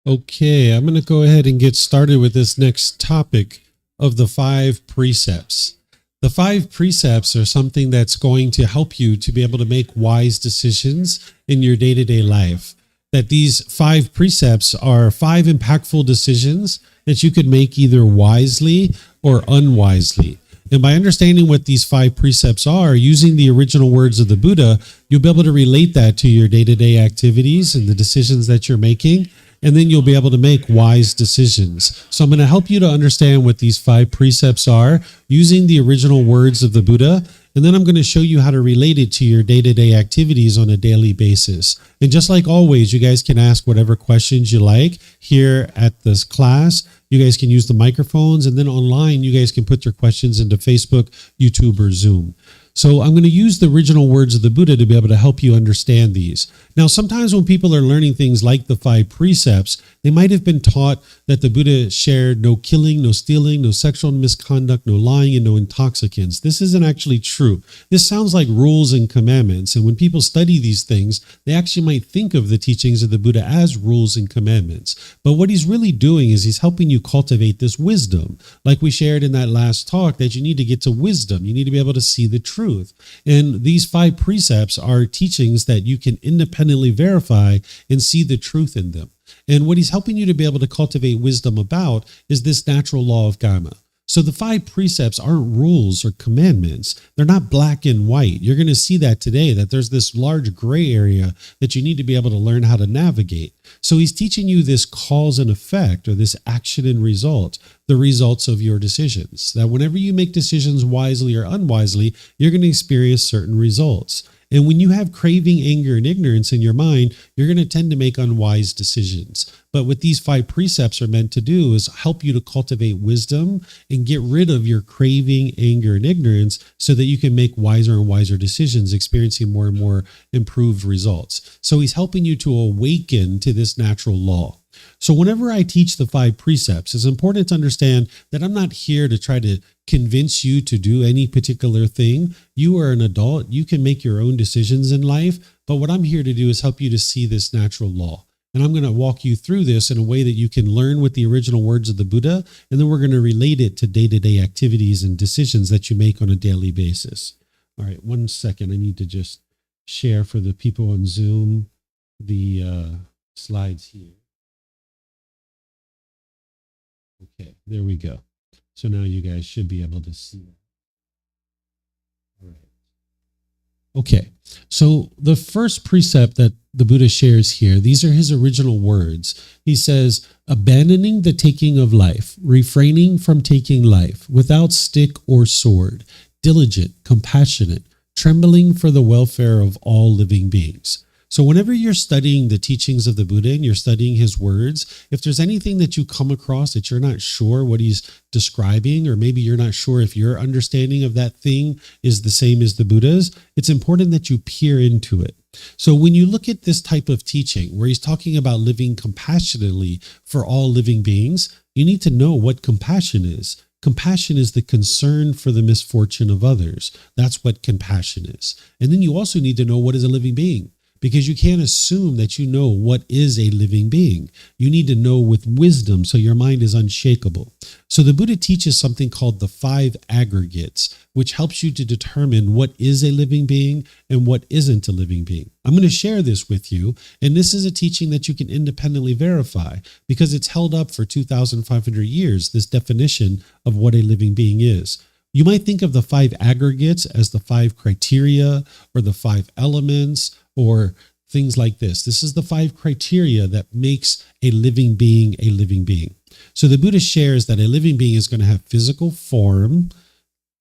Okay, I'm going to go ahead and get started with this next topic of the five precepts. The five precepts are something that's going to help you to be able to make wise decisions in your day-to-day life. That these five precepts are five impactful decisions that you could make either wisely or unwisely. And by understanding what these five precepts are, using the original words of the Buddha, you'll be able to relate that to your day-to-day activities and the decisions that you're making. And then you'll be able to make wise decisions. So I'm going to help you to understand what these five precepts are using the original words of the Buddha. And then I'm going to show you how to relate it to your day-to-day activities on a daily basis. And just like always, you guys can ask whatever questions you like here at this class. You guys can use the microphones, and then online, you guys can put your questions into Facebook, YouTube, or Zoom. So I'm going to use the original words of the Buddha to be able to help you understand these. Now, sometimes when people are learning things like the five precepts, they might have been taught that the Buddha shared no killing, no stealing, no sexual misconduct, no lying, and no intoxicants. This isn't actually true. This sounds like rules and commandments. And when people study these things, they actually might think of the teachings of the Buddha as rules and commandments. But what he's really doing is he's helping you cultivate this wisdom. Like we shared in that last talk, that you need to get to wisdom. You need to be able to see the truth. And these five precepts are teachings that you can independently verify and see the truth in them. And what he's helping you to be able to cultivate wisdom about is this natural law of Kamma. So the five precepts aren't rules or commandments. They're not black and white. You're going to see that today, that there's this large gray area that you need to be able to learn how to navigate. So he's teaching you this cause and effect, or this action and result, the results of your decisions. That whenever you make decisions wisely or unwisely, you're going to experience certain results. And when you have craving, anger, and ignorance in your mind, you're going to tend to make unwise decisions. But what these five precepts are meant to do is help you to cultivate wisdom and get rid of your craving, anger, and ignorance so that you can make wiser and wiser decisions, experiencing more and more improved results. So he's helping you to awaken to this natural law. So whenever I teach the five precepts, it's important to understand that I'm not here to try to convince you to do any particular thing. You are an adult. You can make your own decisions in life. But what I'm here to do is help you to see this natural law. And I'm going to walk you through this in a way that you can learn with the original words of the Buddha. And then we're going to relate it to day-to-day activities and decisions that you make on a daily basis. All right, 1 second. I need to just share for the people on Zoom the slides here. Okay, there we go. So now you guys should be able to see it. All right. Okay, so the first precept that the Buddha shares here, these are his original words. He says, abandoning the taking of life, refraining from taking life, without stick or sword, diligent, compassionate, trembling for the welfare of all living beings. So whenever you're studying the teachings of the Buddha and you're studying his words, if there's anything that you come across that you're not sure what he's describing, or maybe you're not sure if your understanding of that thing is the same as the Buddha's, it's important that you peer into it. So when you look at this type of teaching where he's talking about living compassionately for all living beings, you need to know what compassion is. Compassion is the concern for the misfortune of others. That's what compassion is. And then you also need to know what is a living being, because you can't assume that you know what is a living being. You need to know with wisdom so your mind is unshakable. So the Buddha teaches something called the five aggregates, which helps you to determine what is a living being and what isn't a living being. I'm going to share this with you, and this is a teaching that you can independently verify because it's held up for 2,500 years, this definition of what a living being is. You might think of the five aggregates as the five criteria or the five elements, or things like this. This is the five criteria that makes a living being a living being. So the Buddha shares that a living being is going to have physical form.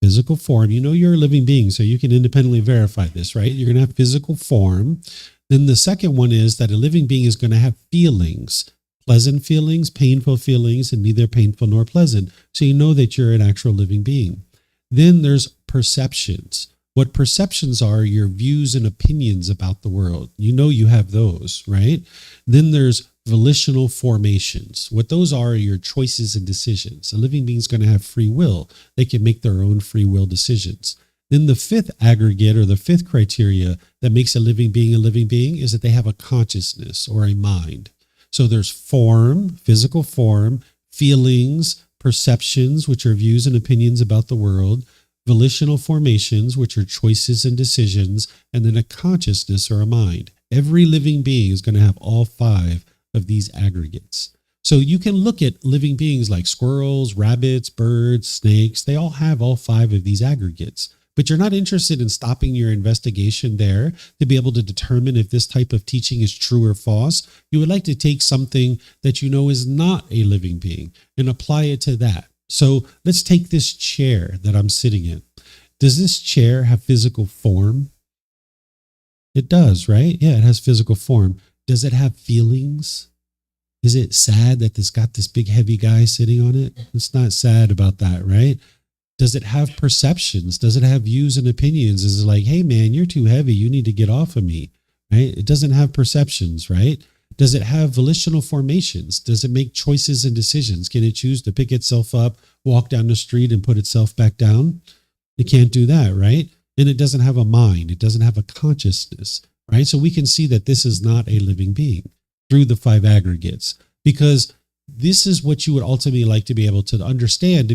Physical form, you know you're a living being, so you can independently verify this, right? You're going to have physical form. Then the second one is that a living being is going to have feelings, pleasant feelings, painful feelings, and neither painful nor pleasant. So you know that you're an actual living being. Then there's perceptions. What perceptions are your views and opinions about the world. You know you have those, right? Then there's volitional formations. What those are your choices and decisions. A living being is going to have free will. They can make their own free will decisions. Then the fifth aggregate, or the fifth criteria that makes a living being is that they have a consciousness or a mind. So there's form, physical form, feelings, perceptions, which are views and opinions about the world, volitional formations, which are choices and decisions, and then a consciousness or a mind. Every living being is going to have all five of these aggregates. So you can look at living beings like squirrels, rabbits, birds, snakes. They all have all five of these aggregates. But you're not interested in stopping your investigation there to be able to determine if this type of teaching is true or false. You would like to take something that you know is not a living being and apply it to that. So let's take this chair that I'm sitting in. Does this chair have physical form? It does, right? Yeah, it has physical form. Does it have feelings? Is it sad that it's got this big heavy guy sitting on it? It's not sad about that, right? Does it have perceptions? Does it have views and opinions? Is it like, hey man, you're too heavy, you need to get off of me, right? It doesn't have perceptions, right? Does it have volitional formations? Does it make choices and decisions? Can it choose to pick itself up, walk down the street and put itself back down? It can't do that, right? And it doesn't have a mind. It doesn't have a consciousness, right? So we can see that this is not a living being through the five aggregates, because this is what you would ultimately like to be able to understand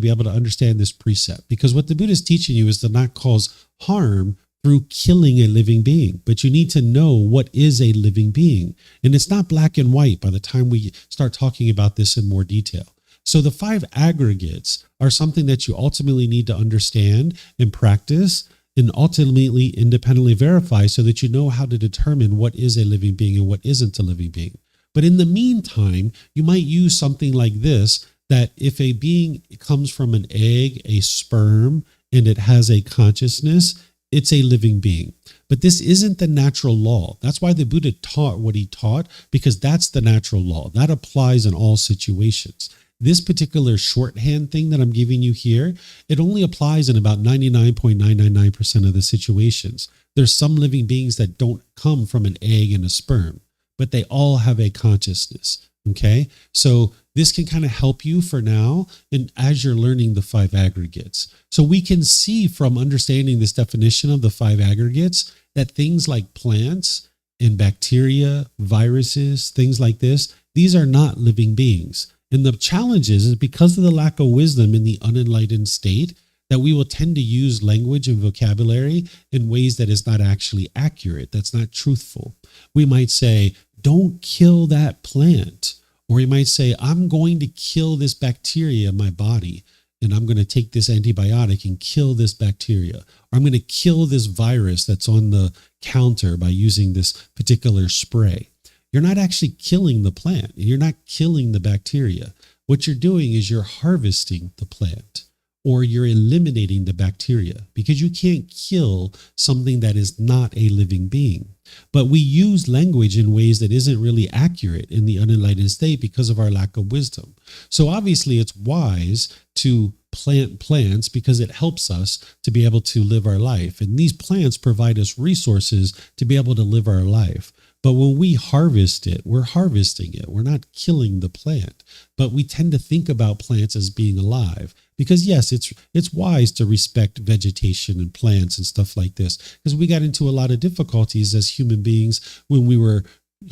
this precept. Because what the Buddha is teaching you is to not cause harm through killing a living being, but you need to know what is a living being. And it's not black and white by the time we start talking about this in more detail. So the five aggregates are something that you ultimately need to understand and practice and ultimately independently verify so that you know how to determine what is a living being and what isn't a living being. But in the meantime, you might use something like this, that if a being comes from an egg, a sperm, and it has a consciousness, it's a living being. But this isn't the natural law. That's why the Buddha taught what he taught, because that's the natural law. That applies in all situations. This particular shorthand thing that I'm giving you here, it only applies in about 99.999% of the situations. There's some living beings that don't come from an egg and a sperm, but they all have a consciousness. Okay, so this can kind of help you for now and as you're learning the five aggregates. So we can see from understanding this definition of the five aggregates that things like plants and bacteria, viruses, things like this, these are not living beings. And the challenge is because of the lack of wisdom in the unenlightened state, that we will tend to use language and vocabulary in ways that is not actually accurate, that's not truthful. We might say, don't kill that plant. Or you might say, I'm going to kill this bacteria in my body, and I'm going to take this antibiotic and kill this bacteria. Or I'm going to kill this virus that's on the counter by using this particular spray. You're not actually killing the plant. You're not killing the bacteria. What you're doing is you're harvesting the plant, or you're eliminating the bacteria, because you can't kill something that is not a living being. But we use language in ways that isn't really accurate in the unenlightened state because of our lack of wisdom. So obviously it's wise to plant plants because it helps us to be able to live our life. And these plants provide us resources to be able to live our life. But when we harvest it, we're harvesting it. We're not killing the plant. But we tend to think about plants as being alive. Because yes, it's wise to respect vegetation and plants and stuff like this, because we got into a lot of difficulties as human beings when we were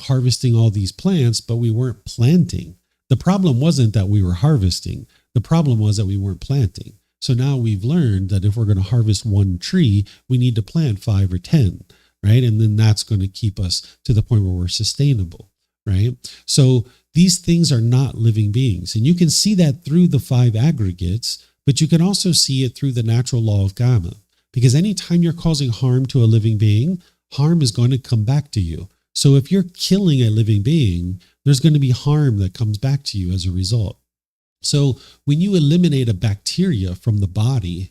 harvesting all these plants, but we weren't planting. The problem wasn't that we were harvesting. The problem was that we weren't planting. So now we've learned that if we're going to harvest one tree, we need to plant 5 or 10, right? And then that's going to keep us to the point where we're sustainable, right? So these things are not living beings. And you can see that through the five aggregates, but you can also see it through the natural law of Kamma. Because anytime you're causing harm to a living being, harm is going to come back to you. So if you're killing a living being, there's going to be harm that comes back to you as a result. So when you eliminate a bacteria from the body,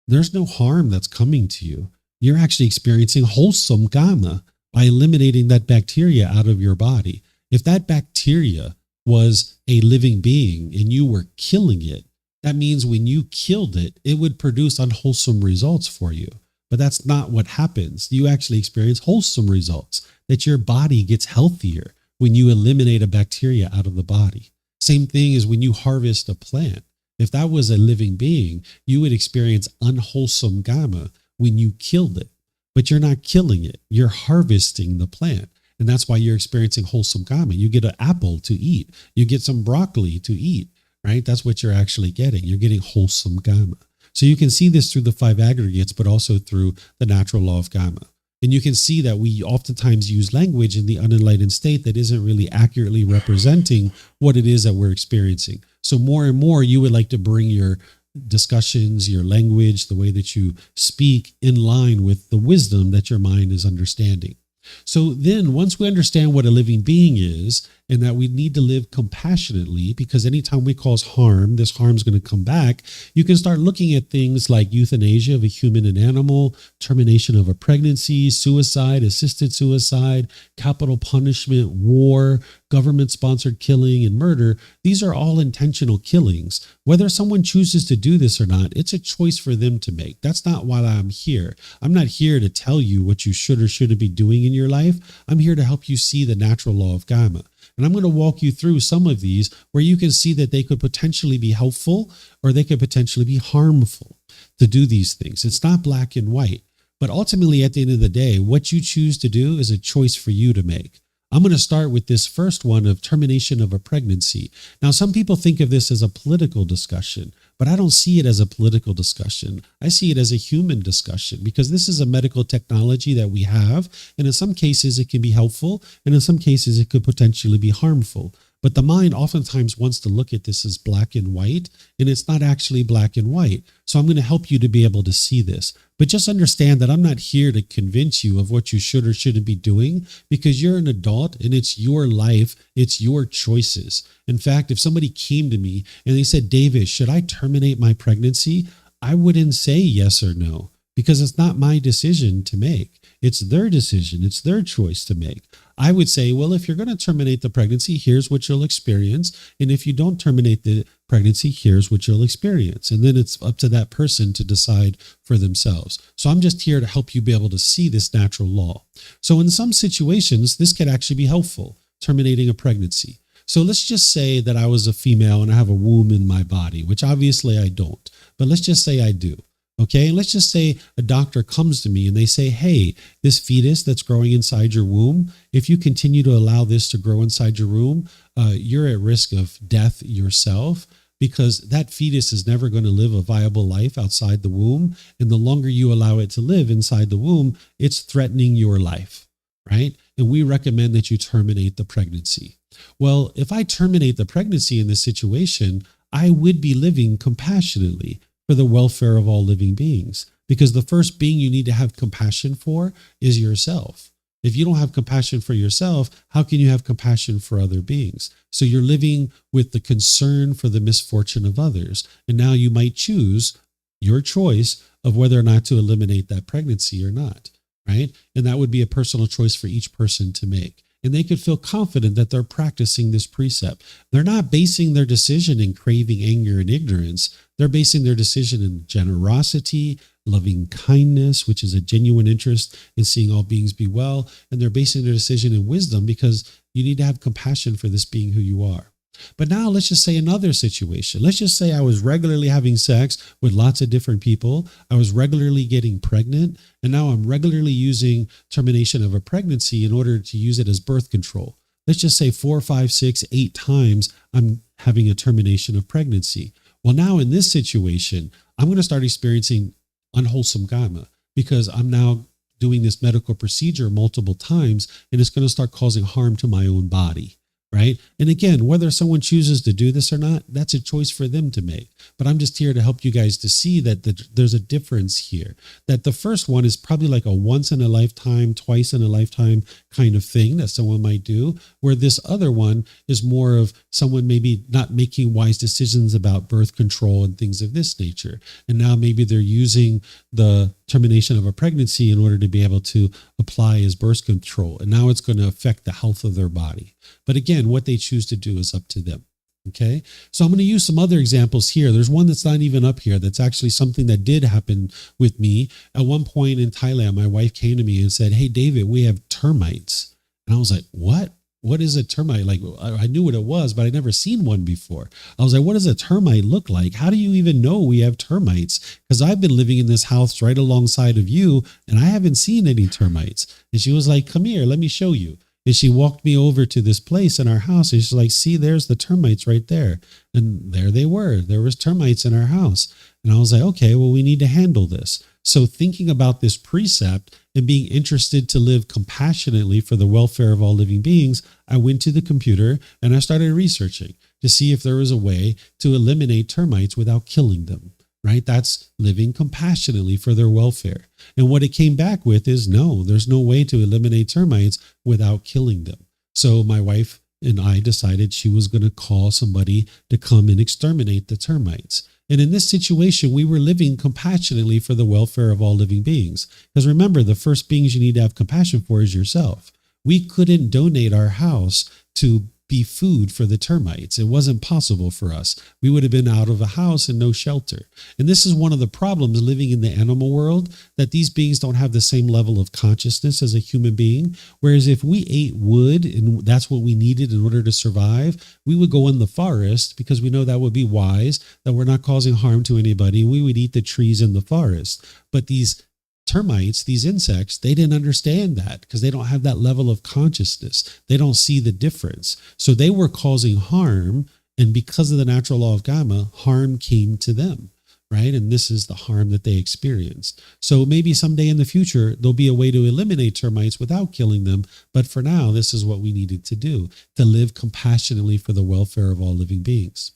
there's no harm that's coming to you. You're actually experiencing wholesome Kamma by eliminating that bacteria out of your body. If that bacteria was a living being and you were killing it, that means when you killed it, it would produce unwholesome results for you. But that's not what happens. You actually experience wholesome results, that your body gets healthier when you eliminate a bacteria out of the body. Same thing as when you harvest a plant. If that was a living being, you would experience unwholesome Kamma when you killed it. But you're not killing it. You're harvesting the plant. And that's why you're experiencing wholesome kamma. You get an apple to eat. You get some broccoli to eat, right? That's what you're actually getting. You're getting wholesome kamma. So you can see this through the five aggregates, but also through the natural law of kamma. And you can see that we oftentimes use language in the unenlightened state that isn't really accurately representing what it is that we're experiencing. So more and more, you would like to bring your discussions, your language, the way that you speak in line with the wisdom that your mind is understanding. So then once we understand what a living being is and that we need to live compassionately, because anytime we cause harm, this harm is going to come back, you can start looking at things like euthanasia of a human and animal, termination of a pregnancy, suicide, assisted suicide, capital punishment, war, government-sponsored killing, and murder. These are all intentional killings. Whether someone chooses to do this or not, it's a choice for them to make. That's not why I'm here. I'm not here to tell you what you should or shouldn't be doing in your life. I'm here to help you see the natural law of kamma. And I'm going to walk you through some of these where you can see that they could potentially be helpful or they could potentially be harmful to do these things. It's not black and white. But ultimately, at the end of the day, what you choose to do is a choice for you to make. I'm going to start with this first one of termination of a pregnancy. Now, some people think of this as a political discussion, but I don't see it as a political discussion. I see it as a human discussion because this is a medical technology that we have. And in some cases, it can be helpful. And in some cases, it could potentially be harmful. But the mind oftentimes wants to look at this as black and white, and it's not actually black and white. So I'm going to help you to be able to see this. But just understand that I'm not here to convince you of what you should or shouldn't be doing because you're an adult and it's your life. It's your choices. In fact, if somebody came to me and they said, David, should I terminate my pregnancy? I wouldn't say yes or no because it's not my decision to make. It's their decision. It's their choice to make. I would say, well, if you're going to terminate the pregnancy, here's what you'll experience. And if you don't terminate the pregnancy, here's what you'll experience. And then it's up to that person to decide for themselves. So I'm just here to help you be able to see this natural law. So in some situations, this could actually be helpful, terminating a pregnancy. So let's just say that I was a female and I have a womb in my body, which obviously I don't, but let's just say I do. Okay, and let's just say a doctor comes to me and they say, hey, this fetus that's growing inside your womb, if you continue to allow this to grow inside your womb, you're at risk of death yourself because that fetus is never going to live a viable life outside the womb. And the longer you allow it to live inside the womb, it's threatening your life, right? And we recommend that you terminate the pregnancy. Well, if I terminate the pregnancy in this situation, I would be living compassionately for the welfare of all living beings. Because the first being you need to have compassion for is yourself. If you don't have compassion for yourself, how can you have compassion for other beings? So you're living with the concern for the misfortune of others. And now you might choose your choice of whether or not to eliminate that pregnancy or not, right? And that would be a personal choice for each person to make. And they could feel confident that they're practicing this precept. They're not basing their decision in craving, anger, and ignorance. They're basing their decision in generosity, loving kindness, which is a genuine interest in seeing all beings be well. And they're basing their decision in wisdom because you need to have compassion for this being who you are. But now let's just say another situation. Let's just say I was regularly having sex with lots of different people. I was regularly getting pregnant. And now I'm regularly using termination of a pregnancy in order to use it as birth control. Let's just say 4, 5, 6, 8 times I'm having a termination of pregnancy. Well, now in this situation, I'm going to start experiencing unwholesome kamma because I'm now doing this medical procedure multiple times and it's going to start causing harm to my own body. Right? And again, whether someone chooses to do this or not, that's a choice for them to make. But I'm just here to help you guys to see that there's a difference here. That the first one is probably like a once in a lifetime, twice in a lifetime kind of thing that someone might do, where this other one is more of someone maybe not making wise decisions about birth control and things of this nature. And now maybe they're using the termination of a pregnancy in order to be able to apply as birth control. And now it's going to affect the health of their body. But again, what they choose to do is up to them. Okay. So I'm going to use some other examples here. There's one that's not even up here. That's actually something that did happen with me. At one point in Thailand, my wife came to me and said, hey, David, we have termites. And I was like, what? What is a termite? Like, I knew what it was, but I'd never seen one before. I was like, what does a termite look like? How do you even know we have termites? Because I've been living in this house right alongside of you, and I haven't seen any termites. And she was like, come here, let me show you. And she walked me over to this place in our house. And she's like, see, there's the termites right there. And there they were. There was termites in our house. And I was like, okay, well, we need to handle this. So thinking about this precept and being interested to live compassionately for the welfare of all living beings, I went to the computer and I started researching to see if there was a way to eliminate termites without killing them, right? That's living compassionately for their welfare. And what it came back with is no, there's no way to eliminate termites without killing them. So my wife and I decided she was going to call somebody to come and exterminate the termites. And in this situation, we were living compassionately for the welfare of all living beings. Because remember, the first beings you need to have compassion for is yourself. We couldn't donate our house to be food for the termites. It wasn't possible for us. We would have been out of a house and no shelter. And this is one of the problems living in the animal world, that these beings don't have the same level of consciousness as a human being. Whereas if we ate wood and that's what we needed in order to survive, we would go in the forest because we know that would be wise, that we're not causing harm to anybody. We would eat the trees in the forest. But these termites, these insects, they didn't understand that because they don't have that level of consciousness. They don't see the difference. So they were causing harm. And because of the natural law of Kamma, harm came to them, right? And this is the harm that they experienced. So maybe someday in the future, there'll be a way to eliminate termites without killing them. But for now, this is what we needed to do, to live compassionately for the welfare of all living beings.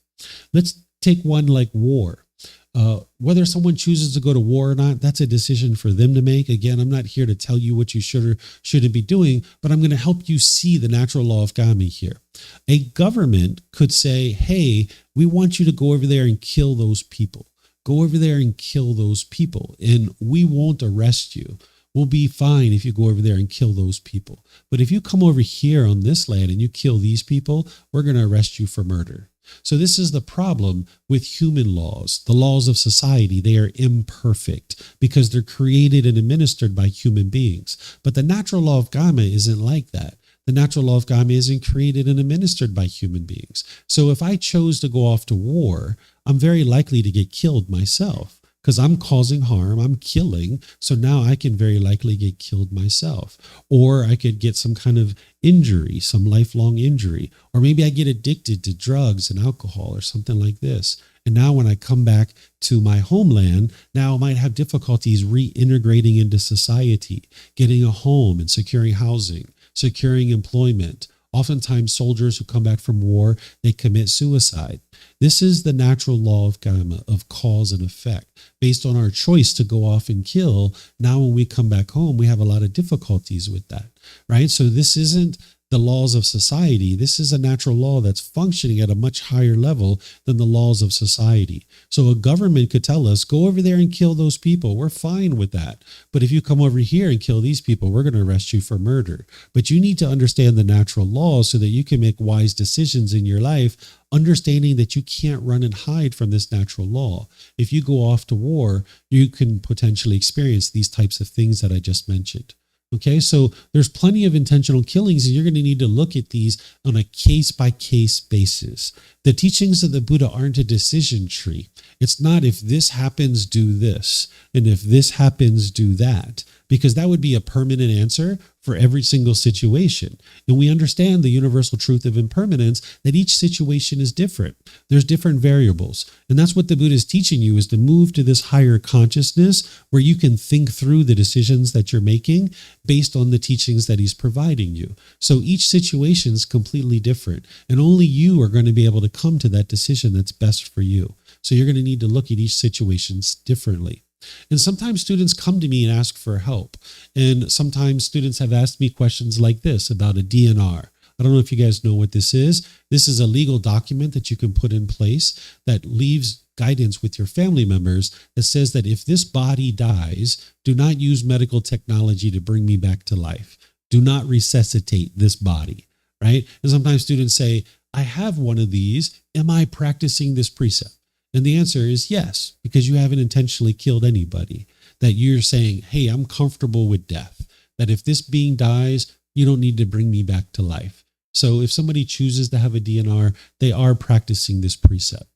Let's take one like war. Whether someone chooses to go to war or not, that's a decision for them to make. Again, I'm not here to tell you what you should or shouldn't be doing, but I'm going to help you see the natural law of Kamma here. A government could say, hey, we want you to go over there and kill those people. Go over there and kill those people, and we won't arrest you. We'll be fine if you go over there and kill those people. But if you come over here on this land and you kill these people, we're going to arrest you for murder. So this is the problem with human laws, the laws of society. They are imperfect because they're created and administered by human beings. But the natural law of Kamma isn't like that. The natural law of Kamma isn't created and administered by human beings. So if I chose to go off to war, I'm very likely to get killed myself because I'm causing harm, I'm killing. So now I can very likely get killed myself. Or I could get some kind of injury, some lifelong injury. Or maybe I get addicted to drugs and alcohol or something like this. And now when I come back to my homeland, now I might have difficulties reintegrating into society, getting a home and securing housing, securing employment. Oftentimes soldiers who come back from war, they commit suicide. This is the natural law of Kamma, of cause and effect. Based on our choice to go off and kill, now when we come back home, we have a lot of difficulties with that, right? So this isn't the laws of society. This is a natural law that's functioning at a much higher level than the laws of society. So a government could tell us, go over there and kill those people. We're fine with that. But if you come over here and kill these people, we're going to arrest you for murder. But you need to understand the natural laws so that you can make wise decisions in your life, understanding that you can't run and hide from this natural law. If you go off to war, you can potentially experience these types of things that I just mentioned. Okay, so there's plenty of intentional killings, and you're going to need to look at these on a case-by-case basis. The teachings of the Buddha aren't a decision tree. It's not if this happens, do this, and if this happens, do that, because that would be a permanent answer for every single situation. And we understand the universal truth of impermanence, that each situation is different. There's different variables. And that's what the Buddha is teaching you, is to move to this higher consciousness where you can think through the decisions that you're making based on the teachings that he's providing you. So each situation is completely different, and only you are going to be able to come to that decision that's best for you. So you're going to need to look at each situation differently. And sometimes students come to me and ask for help. And sometimes students have asked me questions like this about a DNR. I don't know if you guys know what this is. This is a legal document that you can put in place that leaves guidance with your family members that says that if this body dies, do not use medical technology to bring me back to life. Do not resuscitate this body, right? And sometimes students say, I have one of these. Am I practicing this precept? And the answer is yes, because you haven't intentionally killed anybody. That you're saying, hey, I'm comfortable with death. That if this being dies, you don't need to bring me back to life. So if somebody chooses to have a DNR, they are practicing this precept.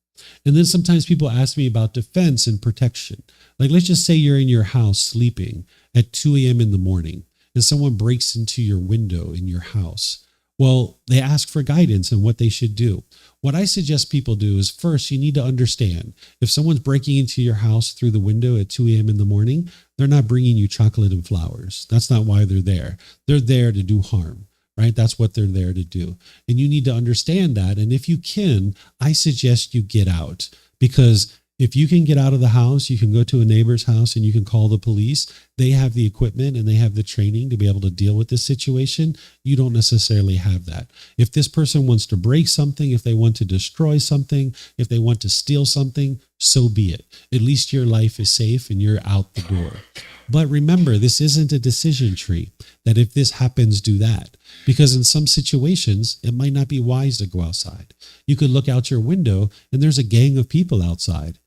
And then sometimes people ask me about defense and protection. Like, let's just say you're in your house sleeping at 2 a.m. in the morning, and someone breaks into your window in your house. Well, they ask for guidance on what they should do. What I suggest people do is first, you need to understand if someone's breaking into your house through the window at 2 a.m. in the morning, they're not bringing you chocolate and flowers. That's not why they're there. They're there to do harm, right? That's what they're there to do. And you need to understand that. And if you can, I suggest you get out, because if you can get out of the house, you can go to a neighbor's house and you can call the police. They have the equipment and they have the training to be able to deal with this situation. You don't necessarily have that. If this person wants to break something, if they want to destroy something, if they want to steal something, so be it. At least your life is safe and you're out the door. But remember, this isn't a decision tree that if this happens, do that. Because in some situations, it might not be wise to go outside. You could look out your window and there's a gang of people outside.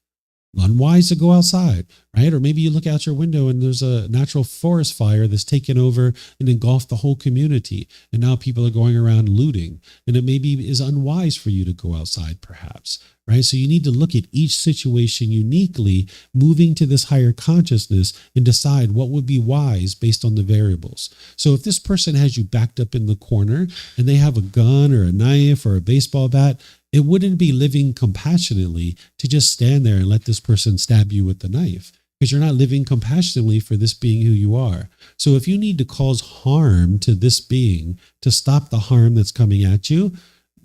Unwise to go outside, right? Or maybe you look out your window and there's a natural forest fire that's taken over and engulfed the whole community. And now people are going around looting. And it maybe is unwise for you to go outside, perhaps, right? So you need to look at each situation uniquely, moving to this higher consciousness and decide what would be wise based on the variables. So if this person has you backed up in the corner and they have a gun or a knife or a baseball bat, it wouldn't be living compassionately to just stand there and let this person stab you with the knife, because you're not living compassionately for this being who you are. So if you need to cause harm to this being to stop the harm that's coming at you,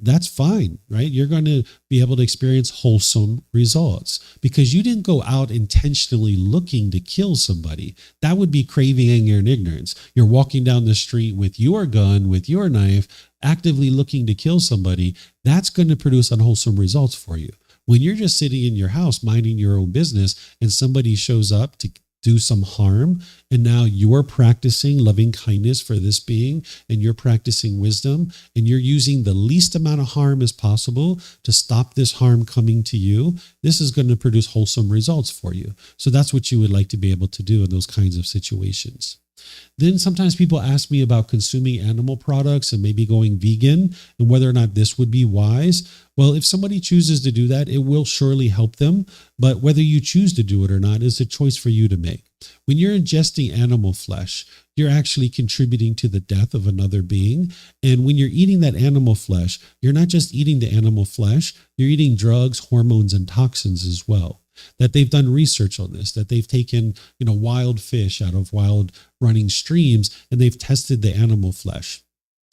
that's fine, right? You're going to be able to experience wholesome results because you didn't go out intentionally looking to kill somebody. That would be craving anger and ignorance. You're walking down the street with your gun, with your knife, actively looking to kill somebody. That's going to produce unwholesome results for you. When you're just sitting in your house, minding your own business, and somebody shows up to do some harm, and now you're practicing loving kindness for this being, and you're practicing wisdom, and you're using the least amount of harm as possible to stop this harm coming to you, this is going to produce wholesome results for you. So that's what you would like to be able to do in those kinds of situations. Then sometimes people ask me about consuming animal products and maybe going vegan and whether or not this would be wise. Well, if somebody chooses to do that, it will surely help them. But whether you choose to do it or not is a choice for you to make. When you're ingesting animal flesh, you're actually contributing to the death of another being. And when you're eating that animal flesh, you're not just eating the animal flesh, you're eating drugs, hormones, and toxins as well. That they've done research on this, that they've taken, wild fish out of wild running streams and they've tested the animal flesh.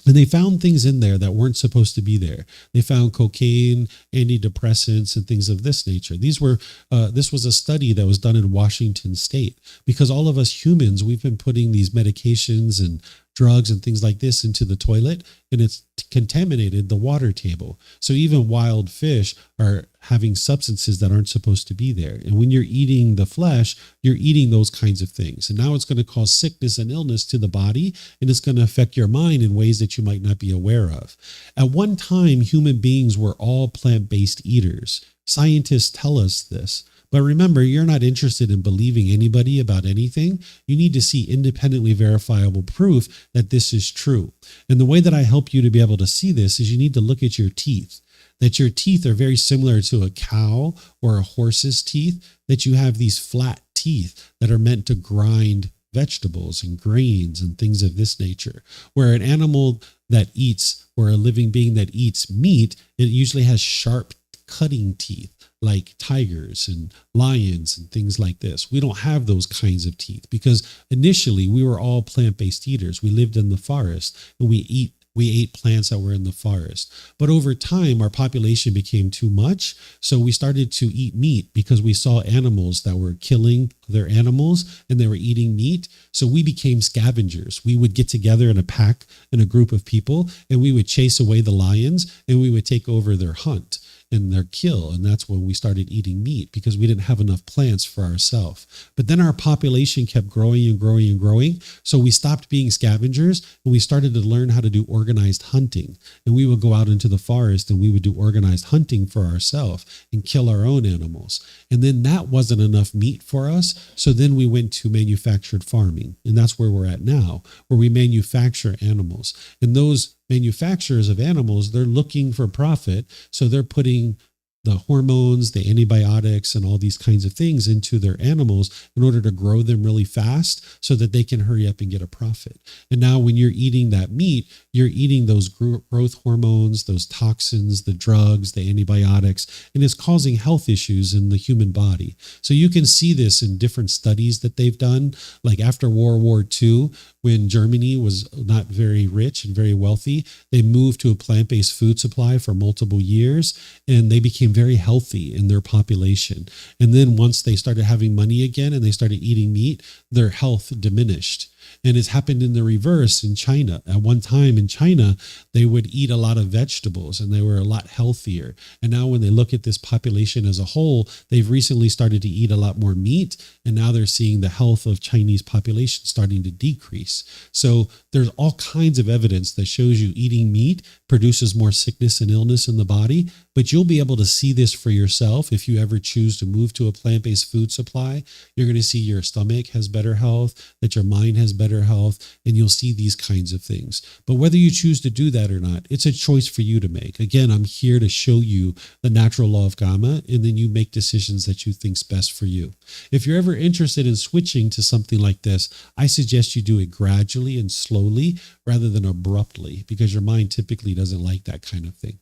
And they found things in there that weren't supposed to be there. They found cocaine, antidepressants, and things of this nature. This was a study that was done in Washington State, because all of us humans, we've been putting these medications and drugs and things like this into the toilet, and it's contaminated the water table. So even wild fish are having substances that aren't supposed to be there. And when you're eating the flesh, you're eating those kinds of things. And now it's going to cause sickness and illness to the body, and it's going to affect your mind in ways that you might not be aware of. At one time, human beings were all plant-based eaters. Scientists tell us this. But remember, you're not interested in believing anybody about anything. You need to see independently verifiable proof that this is true. And the way that I help you to be able to see this is you need to look at your teeth. That your teeth are very similar to a cow or a horse's teeth, that you have these flat teeth that are meant to grind vegetables and grains and things of this nature. Where an animal that eats, or a living being that eats meat, it usually has sharp cutting teeth, like tigers and lions and things like this. We don't have those kinds of teeth because initially we were all plant-based eaters. We lived in the forest and we ate plants that were in the forest. But over time, our population became too much. So we started to eat meat because we saw animals that were killing other animals and they were eating meat. So we became scavengers. We would get together in a pack, in a group of people, and we would chase away the lions and we would take over their hunt and their kill. And that's when we started eating meat, because we didn't have enough plants for ourselves. But then our population kept growing and growing and growing. So we stopped being scavengers and we started to learn how to do organized hunting. And we would go out into the forest and we would do organized hunting for ourselves and kill our own animals. And then that wasn't enough meat for us. So then we went to manufactured farming. And that's where we're at now, where we manufacture animals. And those manufacturers of animals, they're looking for profit. So they're putting the hormones, the antibiotics, and all these kinds of things into their animals in order to grow them really fast so that they can hurry up and get a profit. And now when you're eating that meat, you're eating those growth hormones, those toxins, the drugs, the antibiotics, and it's causing health issues in the human body. So you can see this in different studies that they've done, like after World War II, when Germany was not very rich and very wealthy, they moved to a plant-based food supply for multiple years, and they became very healthy in their population. And then once they started having money again and they started eating meat, their health diminished. And it's happened in the reverse in China. At one time in China, they would eat a lot of vegetables and they were a lot healthier. And now when they look at this population as a whole, they've recently started to eat a lot more meat. And now they're seeing the health of Chinese population starting to decrease. So there's all kinds of evidence that shows you eating meat produces more sickness and illness in the body. But you'll be able to see this for yourself if you ever choose to move to a plant-based food supply. You're going to see your stomach has better health, that your mind has better health, and you'll see these kinds of things. But whether you choose to do that or not, it's a choice for you to make. Again, I'm here to show you the natural law of Kamma, and then you make decisions that you think's best for you. If you're ever interested in switching to something like this, I suggest you do it gradually and slowly rather than abruptly, because your mind typically doesn't like that kind of thing.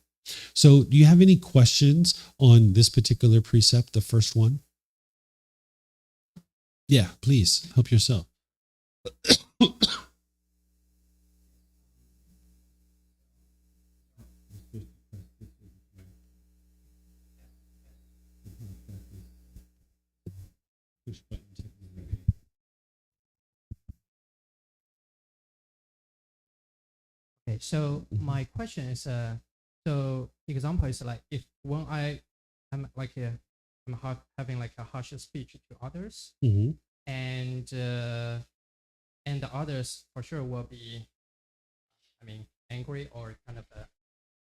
So do you have any questions on this particular precept, the first one? Yeah, please help yourself. Okay, so my question is, so example is like if when I'm like having like a harsh speech to others, and the others for sure will be, I mean, angry or kind of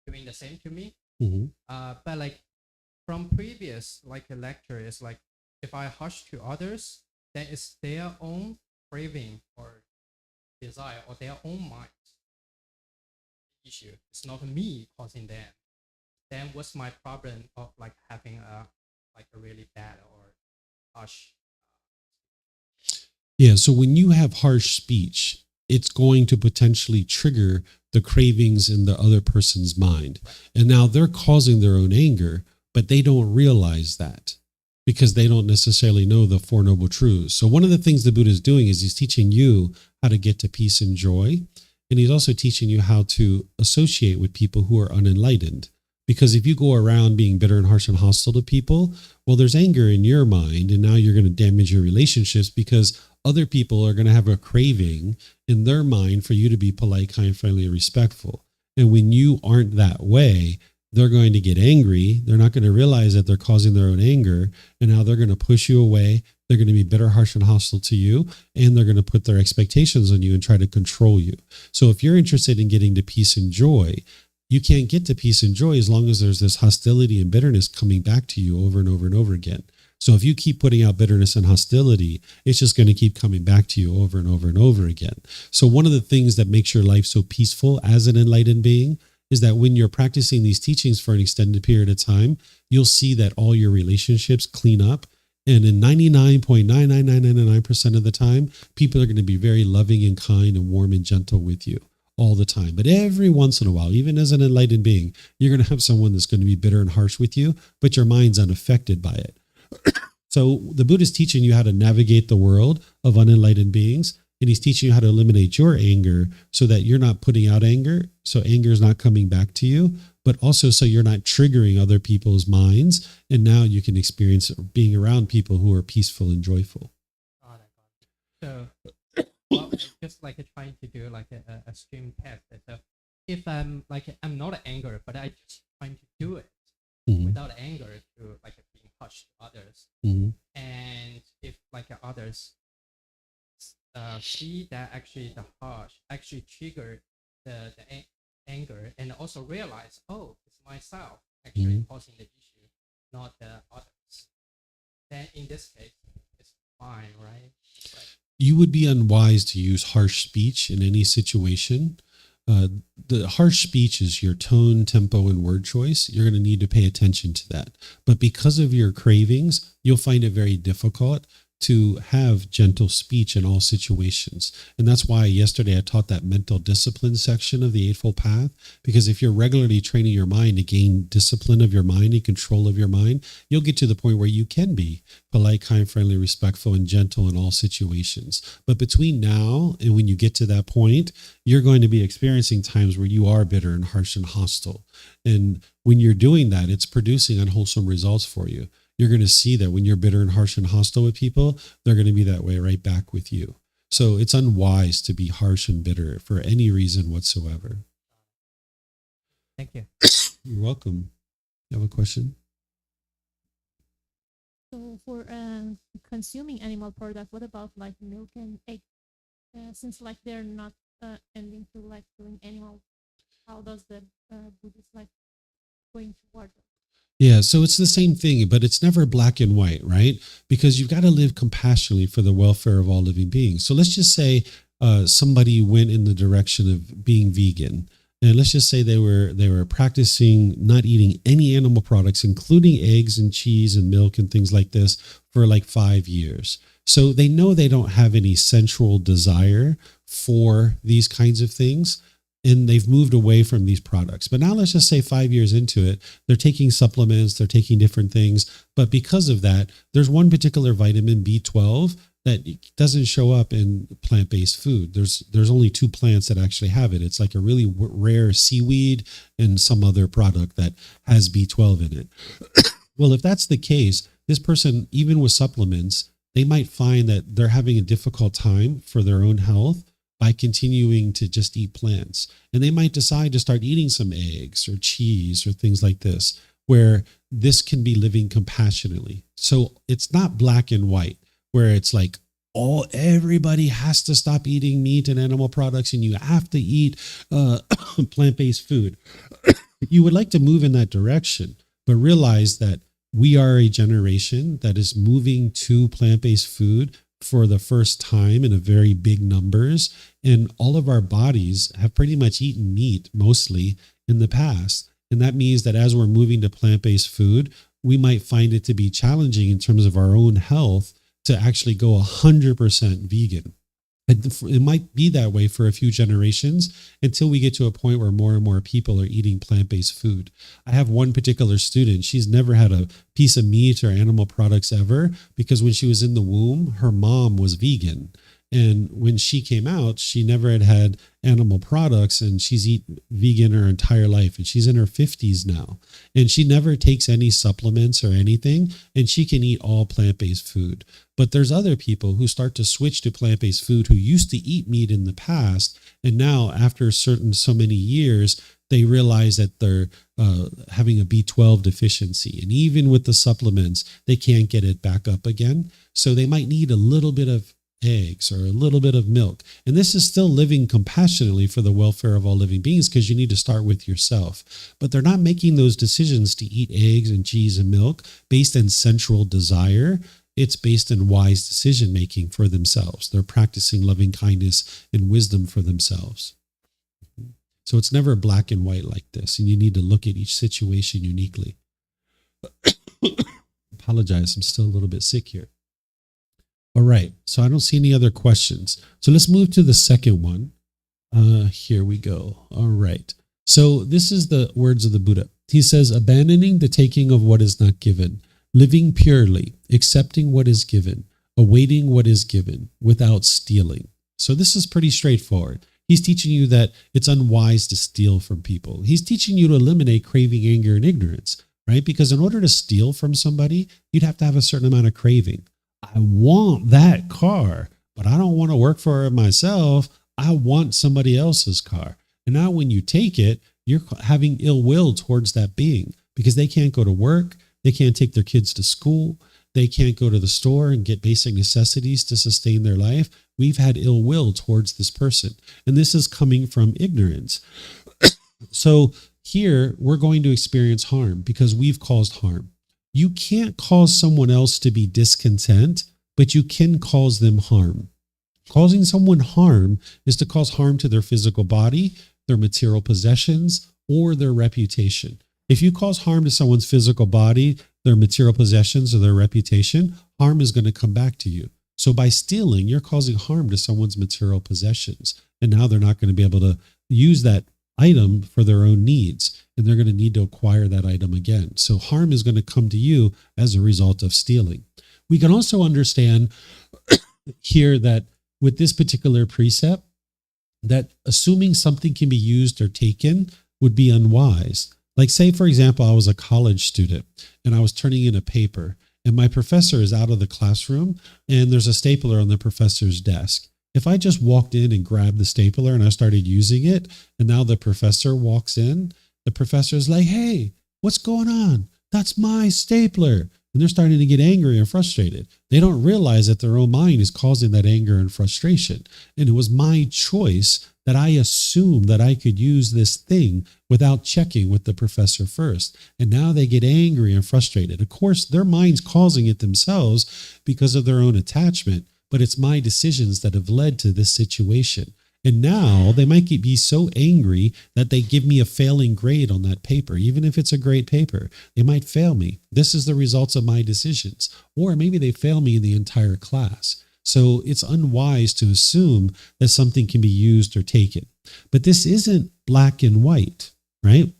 doing the same to me. But like from previous like a lecture is like if I hush to others, then it's their own craving or desire or their own mind issue. It's not me causing them. Then what's my problem of like having a really bad or harsh? Yeah, so when you have harsh speech, it's going to potentially trigger the cravings in the other person's mind. And now they're causing their own anger, but they don't realize that because they don't necessarily know the Four Noble Truths. So one of the things the Buddha is doing is he's teaching you how to get to peace and joy. And he's also teaching you how to associate with people who are unenlightened. Because if you go around being bitter and harsh and hostile to people, well, there's anger in your mind, and now you're going to damage your relationships because other people are going to have a craving in their mind for you to be polite, kind, friendly, and respectful. And when you aren't that way, they're going to get angry. They're not going to realize that they're causing their own anger, and now they're going to push you away. They're going to be bitter, harsh, and hostile to you, and they're going to put their expectations on you and try to control you. So if you're interested in getting to peace and joy, you can't get to peace and joy as long as there's this hostility and bitterness coming back to you over and over and over again. So if you keep putting out bitterness and hostility, it's just going to keep coming back to you over and over and over again. So one of the things that makes your life so peaceful as an enlightened being is that when you're practicing these teachings for an extended period of time, you'll see that all your relationships clean up. And in 99.99999% of the time, people are going to be very loving and kind and warm and gentle with you all the time. But every once in a while, even as an enlightened being, you're going to have someone that's going to be bitter and harsh with you, but your mind's unaffected by it. So the Buddha is teaching you how to navigate the world of unenlightened beings, and he's teaching you how to eliminate your anger so that you're not putting out anger, so anger is not coming back to you, but also so you're not triggering other people's minds, and now you can experience being around people who are peaceful and joyful. Got it. So well, just like trying to do like a stream test. So if I'm not angry, but I just trying to do it without anger to like being harsh to others, and if like others see that actually the harsh actually triggered the anger, and also realize, oh, it's myself actually causing the issue, not the others. Then in this case, it's fine, right? You would be unwise to use harsh speech in any situation, the harsh speech is your tone, tempo, and word choice. You're going to need to pay attention to that. But because of your cravings, you'll find it very difficult to have gentle speech in all situations. And that's why yesterday I taught that mental discipline section of the Eightfold Path, because if you're regularly training your mind to gain discipline of your mind and control of your mind, you'll get to the point where you can be polite, kind, friendly, respectful, and gentle in all situations. But between now and when you get to that point, you're going to be experiencing times where you are bitter and harsh and hostile. And when you're doing that, it's producing unwholesome results for you. You're going to see that when you're bitter and harsh and hostile with people, they're going to be that way right back with you. So it's unwise to be harsh and bitter for any reason whatsoever. Thank you. You're welcome. You have a question? So for consuming animal product, what about like milk and egg? Since like they're not ending to like doing animal, how does the Buddhist like going toward them? Yeah, so it's the same thing, but it's never black and white, right? Because you've got to live compassionately for the welfare of all living beings. So let's just say somebody went in the direction of being vegan, and let's just say they were practicing not eating any animal products, including eggs and cheese and milk and things like this, for like 5 years. So they know they don't have any sensual desire for these kinds of things, and they've moved away from these products. But now let's just say 5 years into it, they're taking supplements, they're taking different things. But because of that, there's one particular vitamin, B12, that doesn't show up in plant-based food. There's only 2 plants that actually have it. It's like a really rare seaweed and some other product that has B12 in it. Well, if that's the case, this person, even with supplements, they might find that they're having a difficult time for their own health by continuing to just eat plants. And they might decide to start eating some eggs or cheese or things like this, where this can be living compassionately. So it's not black and white, where it's like everybody has to stop eating meat and animal products and you have to eat plant-based food. You would like to move in that direction, but realize that we are a generation that is moving to plant-based food for the first time in a very big numbers. And all of our bodies have pretty much eaten meat mostly in the past. And that means that as we're moving to plant-based food, we might find it to be challenging in terms of our own health to actually go 100% vegan. It might be that way for a few generations until we get to a point where more and more people are eating plant-based food. I have one particular student. She's never had a piece of meat or animal products ever, because when she was in the womb, her mom was vegan. And when she came out, she never had animal products, and she's eaten vegan her entire life. And she's in her 50s now. And she never takes any supplements or anything, and she can eat all plant-based food. But there's other people who start to switch to plant-based food who used to eat meat in the past. And now after so many years, they realize that they're having a B12 deficiency. And even with the supplements, they can't get it back up again. So they might need a little bit of eggs or a little bit of milk. And this is still living compassionately for the welfare of all living beings, because you need to start with yourself. But they're not making those decisions to eat eggs and cheese and milk based on sensual desire. It's based on wise decision making for themselves. They're practicing loving kindness and wisdom for themselves. So it's never black and white like this, and you need to look at each situation uniquely. Apologize, I'm still a little bit sick here. All right, so I don't see any other questions. So let's move to the second one. Here we go. All right. So this is the words of the Buddha. He says, abandoning the taking of what is not given, living purely, accepting what is given, awaiting what is given, without stealing. So this is pretty straightforward. He's teaching you that it's unwise to steal from people. He's teaching you to eliminate craving, anger, and ignorance, right? Because in order to steal from somebody, you'd have to have a certain amount of craving. I want that car, but I don't want to work for it myself. I want somebody else's car. And now when you take it, you're having ill will towards that being, because they can't go to work. They can't take their kids to school. They can't go to the store and get basic necessities to sustain their life. We've had ill will towards this person. And this is coming from ignorance. So here we're going to experience harm because we've caused harm. You can't cause someone else to be discontent, but you can cause them harm. Causing someone harm is to cause harm to their physical body, their material possessions, or their reputation. If you cause harm to someone's physical body, their material possessions, or their reputation, harm is going to come back to you. So by stealing, you're causing harm to someone's material possessions. And now they're not going to be able to use that item for their own needs, and they're going to need to acquire that item again. So harm is going to come to you as a result of stealing. We can also understand here that with this particular precept, that assuming something can be used or taken would be unwise. Like say, for example, I was a college student and I was turning in a paper, and my professor is out of the classroom and there's a stapler on the professor's desk. If I just walked in and grabbed the stapler and I started using it, and now the professor walks in, the professor is like, "Hey, what's going on? That's my stapler." And they're starting to get angry and frustrated. They don't realize that their own mind is causing that anger and frustration. And it was my choice that I assumed that I could use this thing without checking with the professor first. And now they get angry and frustrated. Of course, their mind's causing it themselves because of their own attachment, but it's my decisions that have led to this situation. And now they might be so angry that they give me a failing grade on that paper. Even if it's a great paper, they might fail me. This is the results of my decisions. Or maybe they fail me in the entire class. So it's unwise to assume that something can be used or taken. But this isn't black and white, right?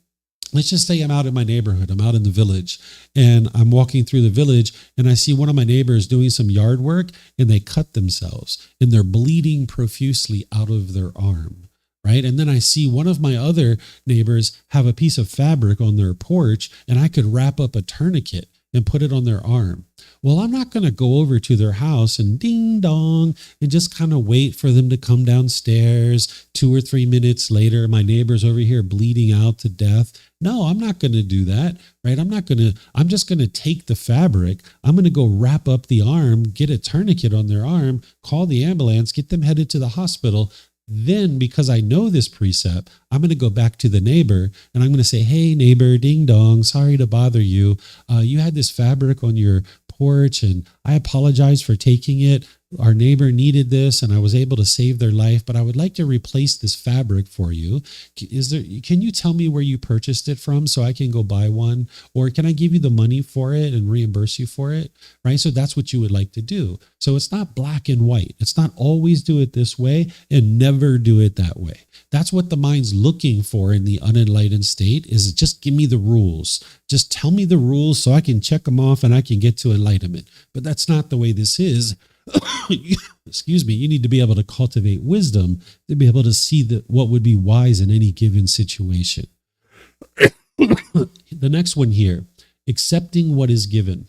Let's just say I'm out in my neighborhood, I'm out in the village, and I'm walking through the village and I see one of my neighbors doing some yard work and they cut themselves and they're bleeding profusely out of their arm, right? And then I see one of my other neighbors have a piece of fabric on their porch and I could wrap up a tourniquet and put it on their arm. Well, I'm not going to go over to their house and ding dong and just kind of wait for them to come downstairs. 2 or 3 minutes later, my neighbor's over here bleeding out to death. No, I'm not going to do that, right? I'm just going to take the fabric. I'm going to go wrap up the arm, get a tourniquet on their arm, call the ambulance, get them headed to the hospital. Then, because I know this precept, I'm going to go back to the neighbor and I'm going to say, "Hey, neighbor, ding dong, sorry to bother you. You had this fabric on your porch and I apologize for taking it. Our neighbor needed this and I was able to save their life, but I would like to replace this fabric for you. Can you tell me where you purchased it from so I can go buy one? Or can I give you the money for it and reimburse you for it?" Right? So that's what you would like to do. So it's not black and white. It's not always do it this way and never do it that way. That's what the mind's looking for in the unenlightened state, is just give me the rules. Just tell me the rules so I can check them off and I can get to enlightenment. But that's not the way this is. Excuse me, you need to be able to cultivate wisdom to be able to see what would be wise in any given situation. The next one here, accepting what is given.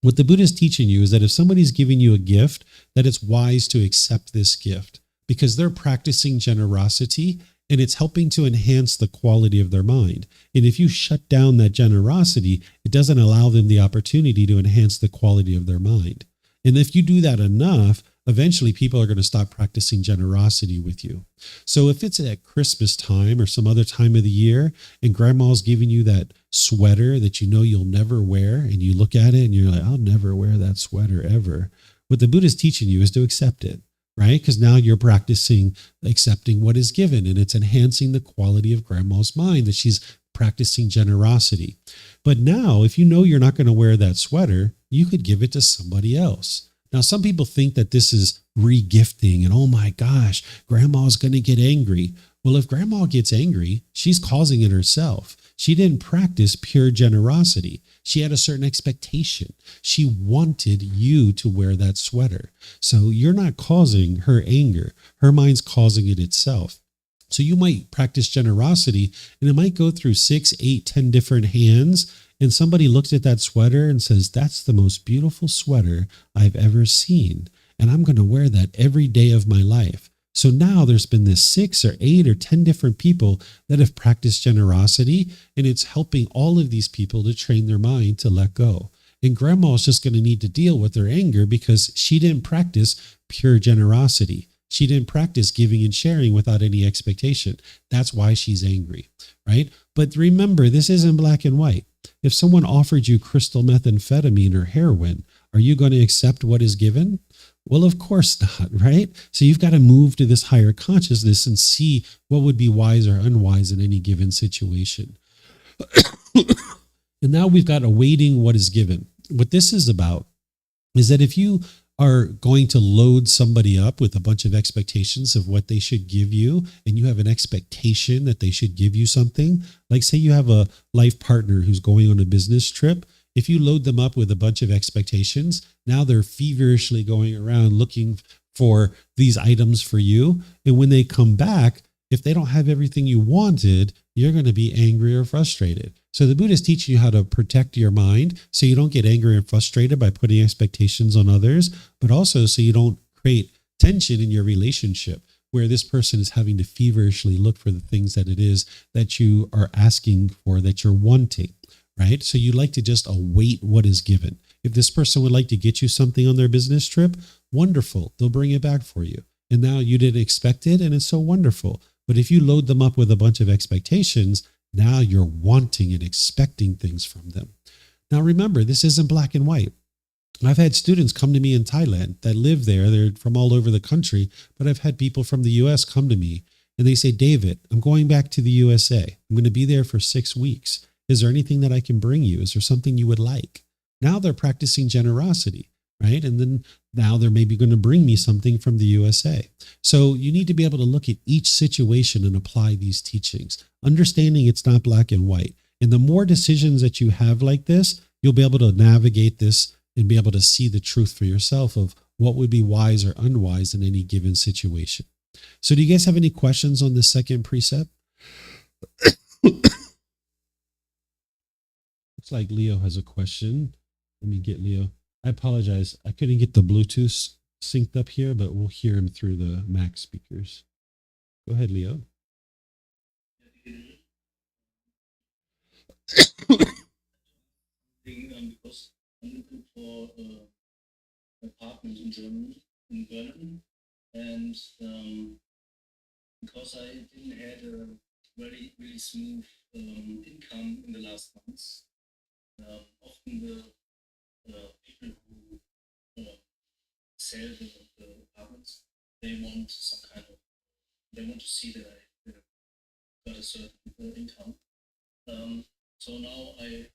What the Buddha is teaching you is that if somebody's giving you a gift, that it's wise to accept this gift because they're practicing generosity and it's helping to enhance the quality of their mind. And if you shut down that generosity, it doesn't allow them the opportunity to enhance the quality of their mind. And if you do that enough, eventually people are going to stop practicing generosity with you. So if it's at Christmas time or some other time of the year and grandma's giving you that sweater that you know you'll never wear, and you look at it and you're like, "I'll never wear that sweater ever." What the Buddha is teaching you is to accept it, right? Because now you're practicing accepting what is given, and it's enhancing the quality of grandma's mind that she's practicing generosity. But now, if you know you're not going to wear that sweater, you could give it to somebody else. Now, some people think that this is re-gifting and, oh my gosh, grandma's going to get angry. Well, if grandma gets angry, she's causing it herself. She didn't practice pure generosity. She had a certain expectation. She wanted you to wear that sweater. So you're not causing her anger. Her mind's causing it itself. So you might practice generosity and it might go through 6, 8, 10 different hands. And somebody looks at that sweater and says, "That's the most beautiful sweater I've ever seen. And I'm going to wear that every day of my life." So now there's been this 6 or 8 or 10 different people that have practiced generosity, and it's helping all of these people to train their mind to let go. And grandma is just going to need to deal with their anger because she didn't practice pure generosity. She didn't practice giving and sharing without any expectation. That's why she's angry, right? But remember, this isn't black and white. If someone offered you crystal methamphetamine or heroin, are you going to accept what is given? Well, of course not, right? So you've got to move to this higher consciousness and see what would be wise or unwise in any given situation. And now we've got awaiting what is given. What this is about is that if you are going to load somebody up with a bunch of expectations of what they should give you, and you have an expectation that they should give you something, like say you have a life partner who's going on a business trip, if you load them up with a bunch of expectations, now they're feverishly going around looking for these items for you. And when they come back, if they don't have everything you wanted, you're going to be angry or frustrated. So the Buddha is teaching you how to protect your mind so you don't get angry and frustrated by putting expectations on others, but also so you don't create tension in your relationship where this person is having to feverishly look for the things that it is that you are asking for, that you're wanting, right? So you like to just await what is given. If this person would like to get you something on their business trip, wonderful. They'll bring it back for you. And now you didn't expect it, and it's so wonderful. But if you load them up with a bunch of expectations, now you're wanting and expecting things from them. Now, remember, this isn't black and white. I've had students come to me in Thailand that live there. They're from all over the country, but I've had people from the US come to me and they say, David, I'm going back to the USA. I'm going to be there for 6 weeks. Is there anything that I can bring you? Is there something you would like? Now they're practicing generosity, right? And then now they're maybe going to bring me something from the USA. So you need to be able to look at each situation and apply these teachings, understanding it's not black and white. And the more decisions that you have like this, you'll be able to navigate this and be able to see the truth for yourself of what would be wise or unwise in any given situation. So do you guys have any questions on the second precept? Looks like Leo has a question. Let me get Leo. I apologize. I couldn't get the Bluetooth synced up here, but we'll hear him through the Mac speakers. Go ahead, Leo. Because I'm looking for an apartment in Germany, in Berlin, and because I didn't have a really smooth income in the last months, often the people who sell the apartments, they want some kind of, they want to see that I got a certain income. So now I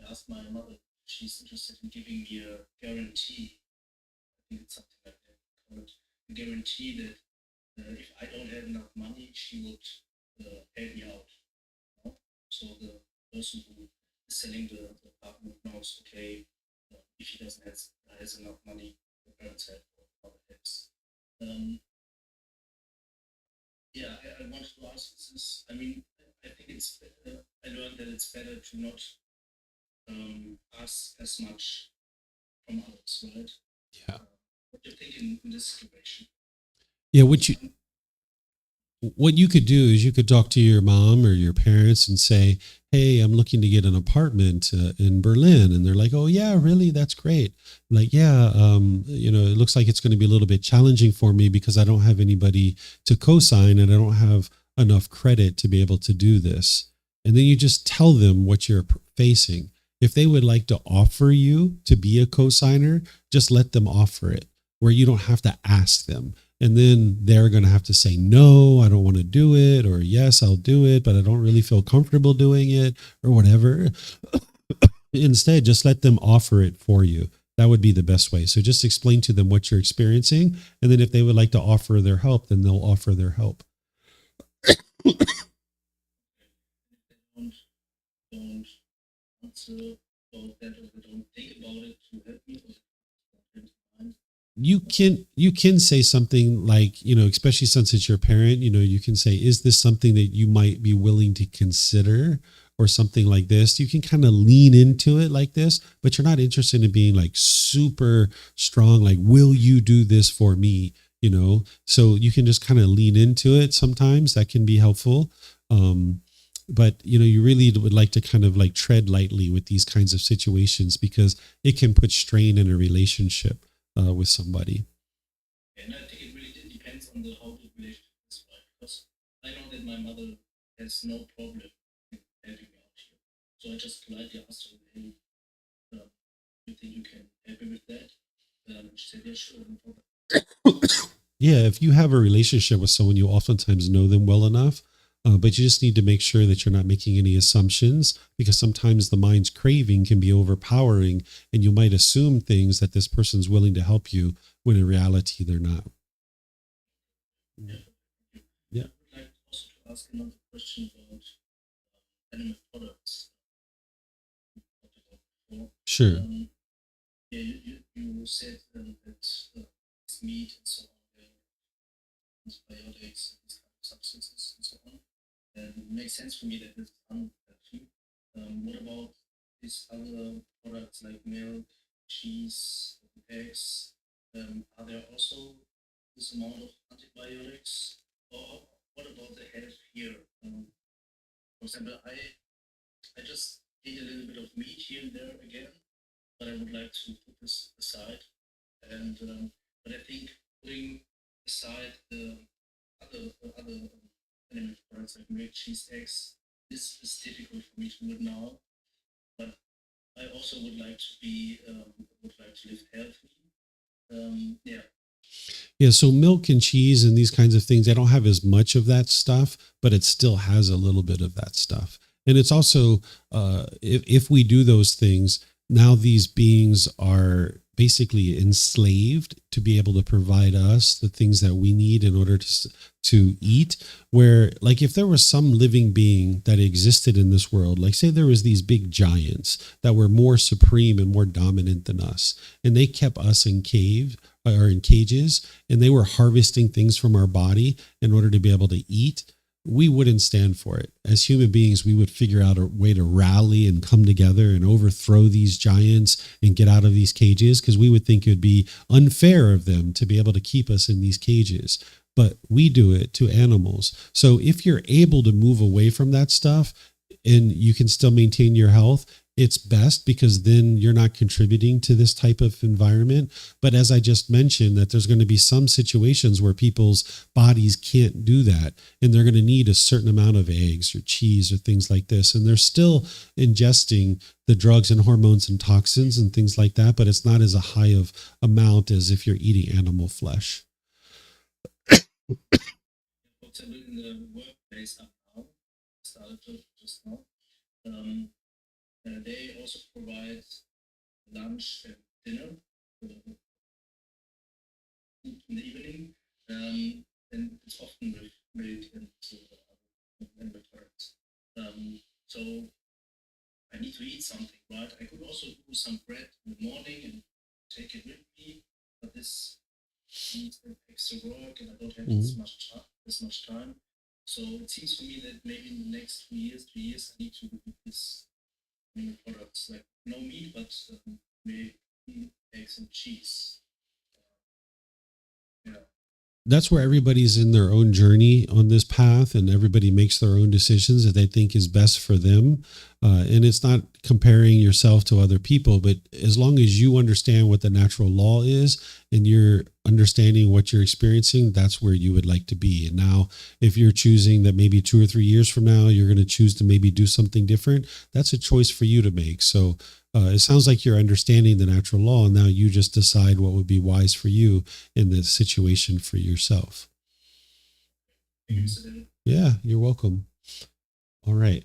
asked my mother. She's interested in giving me a guarantee. I think it's something like that. Call it a guarantee that if I don't have enough money, she would help me out. You know? So the person who is selling the apartment knows, okay, if he doesn't has enough money, the parents help or other helps. I wanted to ask this. I mean, I think it's. I learned that it's better to not ask as much from others, right? Yeah. What do you think in this situation? Yeah, what you could do is you could talk to your mom or your parents and say, hey, I'm looking to get an apartment in Berlin. And they're like, oh, yeah, really? That's great. I'm like, yeah, it looks like it's going to be a little bit challenging for me because I don't have anybody to co-sign and I don't have enough credit to be able to do this. And then you just tell them what you're facing. If they would like to offer you to be a co-signer, just let them offer it where you don't have to ask them. And then they're going to have to say, no, I don't want to do it, or yes, I'll do it, but I don't really feel comfortable doing it, or whatever. Instead, just let them offer it for you. That would be the best way. So just explain to them what you're experiencing. And then if they would like to offer their help, then they'll offer their help. Don't answer about that, or don't think about it to help me. You can say something like, especially since it's your parent, you can say, is this something that you might be willing to consider, or something like this? You can kind of lean into it like this, but you're not interested in being like super strong, like, will you do this for me? So you can just kind of lean into it. Sometimes that can be helpful. But you really would like to kind of like tread lightly with these kinds of situations because it can put strain in a relationship with somebody. And I think it really depends on how the relationship is, right? Because I know that my mother has no problem in helping me out here. So I just politely asked her, hey, you think you can help me with that? She said, yeah, sure, no problem. Yeah, if you have a relationship with someone, you oftentimes know them well enough, but you just need to make sure that you're not making any assumptions, because sometimes the mind's craving can be overpowering and you might assume things that this person's willing to help you when in reality they're not. Yeah. I would like also to ask another question about animal products. Sure. Yeah, you said that it's meat and so on, antibiotics, these kind of substances and so on. And it makes sense for me that it's unhealthy. What about these other products like milk, cheese, eggs? Are there also this amount of antibiotics? Or what about the health here? For example, I just eat a little bit of meat here and there again, but I would like to put this aside. And but I think putting aside the other animal products like milk, cheese, eggs, this is difficult for me to do it now. But I also would like to live healthy. Yeah. Yeah, so milk and cheese and these kinds of things, they don't have as much of that stuff, but it still has a little bit of that stuff. And it's also, if we do those things, now these beings are basically enslaved to be able to provide us the things that we need in order to eat. Where, like, if there was some living being that existed in this world, like say there was these big giants that were more supreme and more dominant than us, and they kept us in cages, and they were harvesting things from our body in order to be able to eat, we wouldn't stand for it. As human beings, we would figure out a way to rally and come together and overthrow these giants and get out of these cages, because we would think it would be unfair of them to be able to keep us in these cages. But we do it to animals. So if you're able to move away from that stuff and you can still maintain your health, it's best, because then you're not contributing to this type of environment. But as I just mentioned, that there's going to be some situations where people's bodies can't do that, and they're going to need a certain amount of eggs or cheese or things like this. And they're still ingesting the drugs and hormones and toxins and things like that, but it's not as a high of amount as if you're eating animal flesh. For example, in the workplace up now, started just now. They also provide lunch and dinner in the evening, and it's often with milk and animal products. So I need to eat something, right? I could also do some bread in the morning and take it with me, but this needs extra work, and I don't have this much time. So it seems for me that maybe in the next 2 years, I need to eat this products like no meat, but milk, eggs, and cheese. Yeah. That's where everybody's in their own journey on this path, and everybody makes their own decisions that they think is best for them. And it's not comparing yourself to other people, but as long as you understand what the natural law is and you're understanding what you're experiencing, that's where you would like to be. And now, if you're choosing that maybe 2 or 3 years from now, you're going to choose to maybe do something different, that's a choice for you to make. So it sounds like you're understanding the natural law, and now you just decide what would be wise for you in this situation for yourself. Yeah, you're welcome. All right.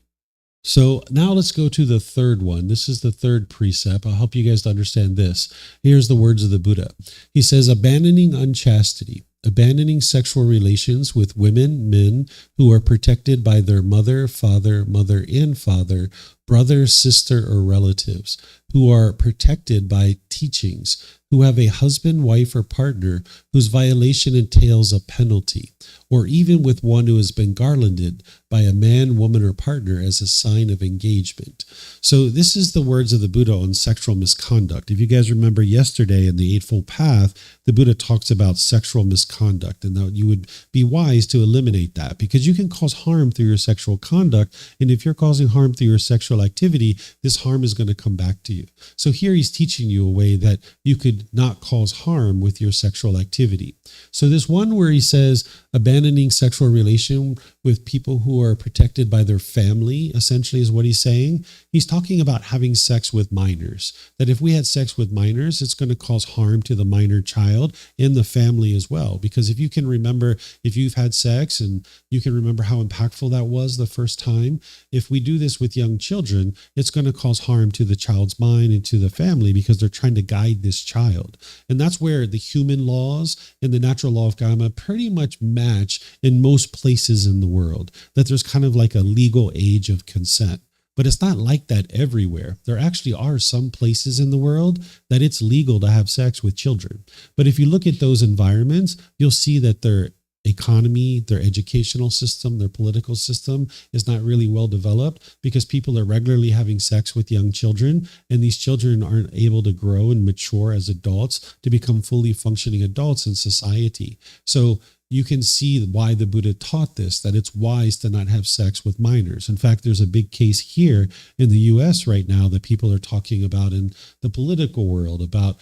So now let's go to the third one. This is the third precept. I'll help you guys to understand this. Here's the words of the Buddha. He says, abandoning unchastity, abandoning sexual relations with women, men who are protected by their mother, father, mother and father, brother, sister, or relatives, who are protected by teachings, who have a husband, wife, or partner whose violation entails a penalty, or even with one who has been garlanded by a man, woman, or partner as a sign of engagement. So this is the words of the Buddha on sexual misconduct. If you guys remember yesterday in the Eightfold Path, the Buddha talks about sexual misconduct, and that you would be wise to eliminate that, because you can cause harm through your sexual conduct. And if you're causing harm through your sexual activity, this harm is going to come back to you. you. So here he's teaching you a way that you could not cause harm with your sexual activity. So this one where he says abandoning sexual relation with people who are protected by their family, essentially is what he's saying. He's talking about having sex with minors, that if we had sex with minors, it's going to cause harm to the minor child and the family as well. Because if you can remember, if you've had sex and you can remember how impactful that was the first time, if we do this with young children, it's going to cause harm to the child's mind and to the family because they're trying to guide this child. And that's where the human laws and the natural law of Kamma pretty much match in most places in the world, that there's kind of like a legal age of consent. But it's not like that everywhere. There actually are some places in the world that it's legal to have sex with children. But if you look at those environments, you'll see that their economy, their educational system, their political system is not really well developed because people are regularly having sex with young children, and these children aren't able to grow and mature as adults to become fully functioning adults in society. So you can see why the Buddha taught this, that it's wise to not have sex with minors. In fact, there's a big case here in the US right now that people are talking about in the political world about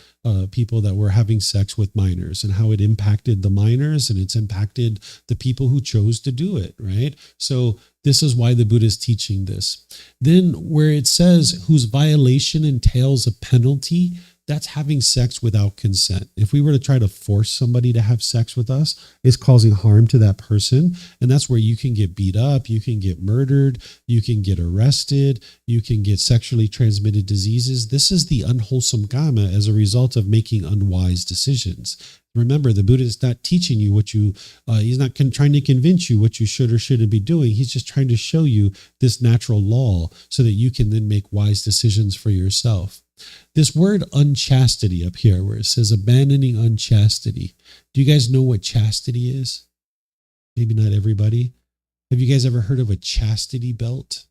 people that were having sex with minors and how it impacted the minors and it's impacted the people who chose to do it, right? So this is why the Buddha is teaching this. Then where it says whose violation entails a penalty, that's having sex without consent. If we were to try to force somebody to have sex with us, it's causing harm to that person. And that's where you can get beat up, you can get murdered, you can get arrested, you can get sexually transmitted diseases. This is the unwholesome Kamma as a result of making unwise decisions. Remember, the Buddha is not teaching you what you, he's not trying to convince you what you should or shouldn't be doing. He's just trying to show you this natural law so that you can then make wise decisions for yourself. This word unchastity up here, where it says abandoning unchastity. Do you guys know what chastity is? Maybe not everybody. Have you guys ever heard of a chastity belt?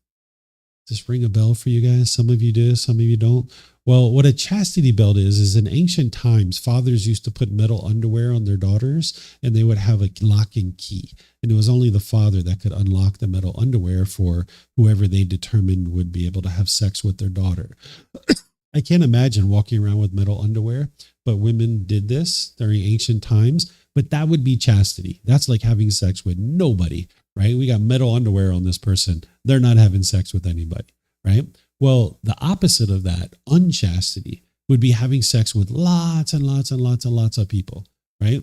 Does this ring a bell for you guys? Some of you do, some of you don't. Well, what a chastity belt is in ancient times, fathers used to put metal underwear on their daughters and they would have a lock and key. And it was only the father that could unlock the metal underwear for whoever they determined would be able to have sex with their daughter. I can't imagine walking around with metal underwear, but women did this during ancient times. But that would be chastity. That's like having sex with nobody, right? We got metal underwear on this person. They're not having sex with anybody, right? Well, the opposite of that, unchastity, would be having sex with lots and lots and lots and lots of people, right?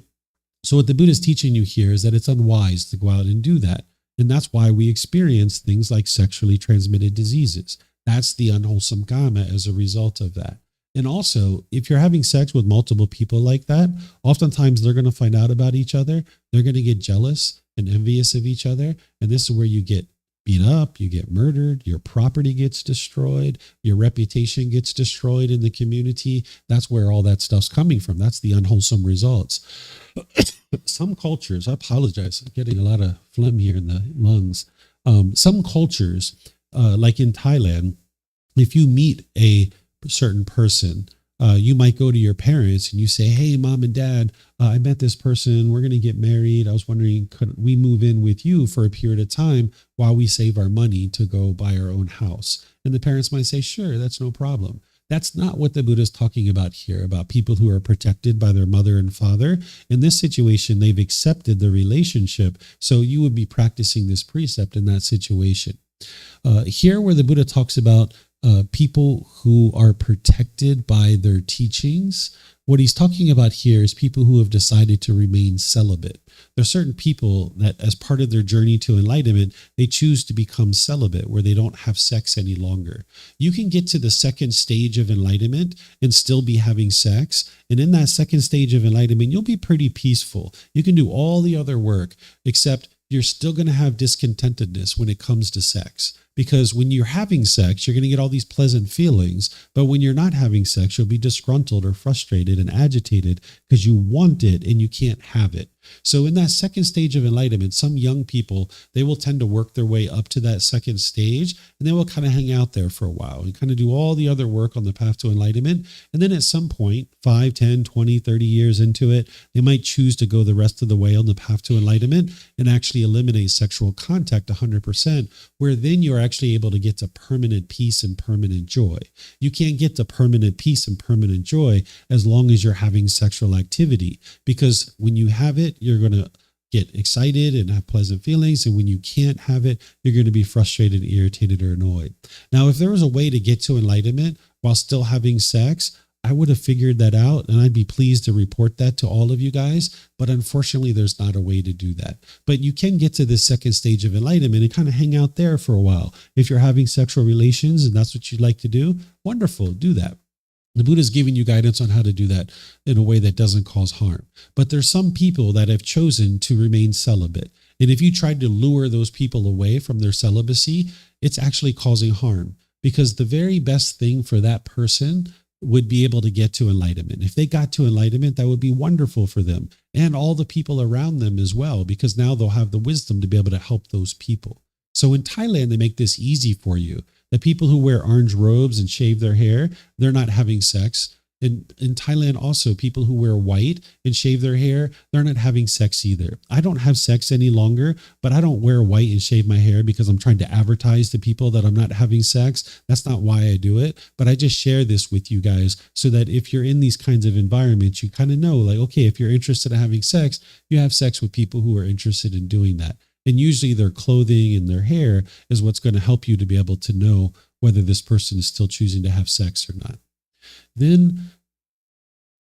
So what the Buddha is teaching you here is that it's unwise to go out and do that. And that's why we experience things like sexually transmitted diseases. That's the unwholesome Kamma as a result of that. And also, if you're having sex with multiple people like that, oftentimes they're going to find out about each other. They're going to get jealous and envious of each other. And this is where you get beat up, you get murdered, your property gets destroyed, your reputation gets destroyed in the community. That's where all that stuff's coming from. That's the unwholesome results. Some cultures, I apologize, I'm getting a lot of phlegm here in the lungs. Some cultures, like in Thailand, if you meet a certain person, you might go to your parents and you say, hey, mom and dad, I met this person. We're going to get married. I was wondering, could we move in with you for a period of time while we save our money to go buy our own house? And the parents might say, sure, that's no problem. That's not what the Buddha is talking about here, about people who are protected by their mother and father. In this situation, they've accepted the relationship. So you would be practicing this precept in that situation. Here where the Buddha talks about people who are protected by their teachings, what he's talking about here is people who have decided to remain celibate. There are certain people that as part of their journey to enlightenment, they choose to become celibate where they don't have sex any longer. You can get to the second stage of enlightenment and still be having sex. And in that second stage of enlightenment, you'll be pretty peaceful. You can do all the other work, except you're still going to have discontentedness when it comes to sex. Because when you're having sex, you're going to get all these pleasant feelings. But when you're not having sex, you'll be disgruntled or frustrated and agitated because you want it and you can't have it. So in that second stage of enlightenment, some young people, they will tend to work their way up to that second stage, and they will kind of hang out there for a while and kind of do all the other work on the path to enlightenment. And then at some point, 5, 10, 20, 30 years into it, they might choose to go the rest of the way on the path to enlightenment and actually eliminate sexual contact 100%, where then you're actually able to get to permanent peace and permanent joy. You can't get to permanent peace and permanent joy as long as you're having sexual activity, because when you have it, you're going to get excited and have pleasant feelings. And when you can't have it, you're going to be frustrated, irritated, or annoyed. Now, if there was a way to get to enlightenment while still having sex, I would have figured that out, and I'd be pleased to report that to all of you guys. But unfortunately, there's not a way to do that. But you can get to this second stage of enlightenment and kind of hang out there for a while. If you're having sexual relations and that's what you'd like to do, wonderful, do that. The Buddha's giving you guidance on how to do that in a way that doesn't cause harm. But there's some people that have chosen to remain celibate. And if you tried to lure those people away from their celibacy, it's actually causing harm, because the very best thing for that person would be able to get to enlightenment. If they got to enlightenment, that would be wonderful for them and all the people around them as well, because now they'll have the wisdom to be able to help those people. So in Thailand, they make this easy for you. The people who wear orange robes and shave their hair, they're not having sex. In Thailand also, people who wear white and shave their hair, they're not having sex either. I don't have sex any longer, but I don't wear white and shave my hair because I'm trying to advertise to people that I'm not having sex. That's not why I do it. But I just share this with you guys so that if you're in these kinds of environments, you kind of know, like, okay, if you're interested in having sex, you have sex with people who are interested in doing that. And usually their clothing and their hair is what's going to help you to be able to know whether this person is still choosing to have sex or not. Then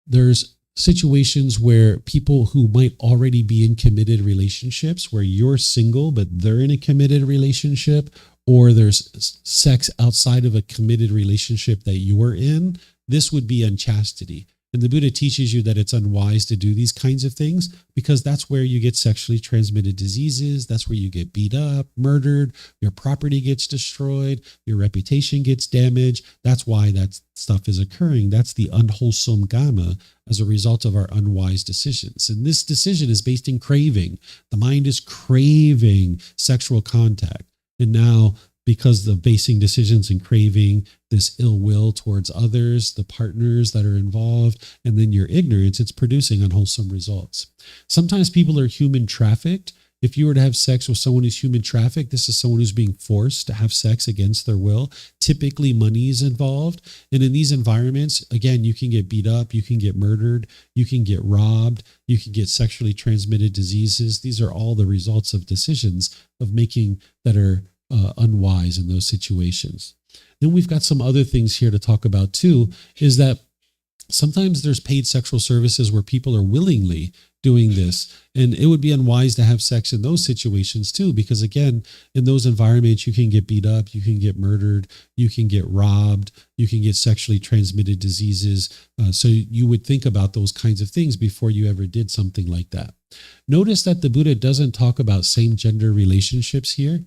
there's situations where people who might already be in committed relationships, where you're single, but they're in a committed relationship, or there's sex outside of a committed relationship that you're in. This would be unchastity. And the Buddha teaches you that it's unwise to do these kinds of things, because that's where you get sexually transmitted diseases. That's where you get beat up, murdered, your property gets destroyed, your reputation gets damaged. That's why that stuff is occurring. That's the unwholesome Kamma as a result of our unwise decisions. And this decision is based in craving. The mind is craving sexual contact. And now, because of basing decisions and craving this ill will towards others, the partners that are involved, and then your ignorance, it's producing unwholesome results. Sometimes people are human trafficked. If you were to have sex with someone who's human trafficked, this is someone who's being forced to have sex against their will. Typically, money is involved. And in these environments, again, you can get beat up, you can get murdered, you can get robbed, you can get sexually transmitted diseases. These are all the results of decisions of making that are unwise in those situations. Then we've got some other things here to talk about too, is that sometimes there's paid sexual services where people are willingly doing this. And it would be unwise to have sex in those situations too, because again, in those environments, you can get beat up, you can get murdered, you can get robbed, you can get sexually transmitted diseases. So you would think about those kinds of things before you ever did something like that. Notice that the Buddha doesn't talk about same-gender relationships here.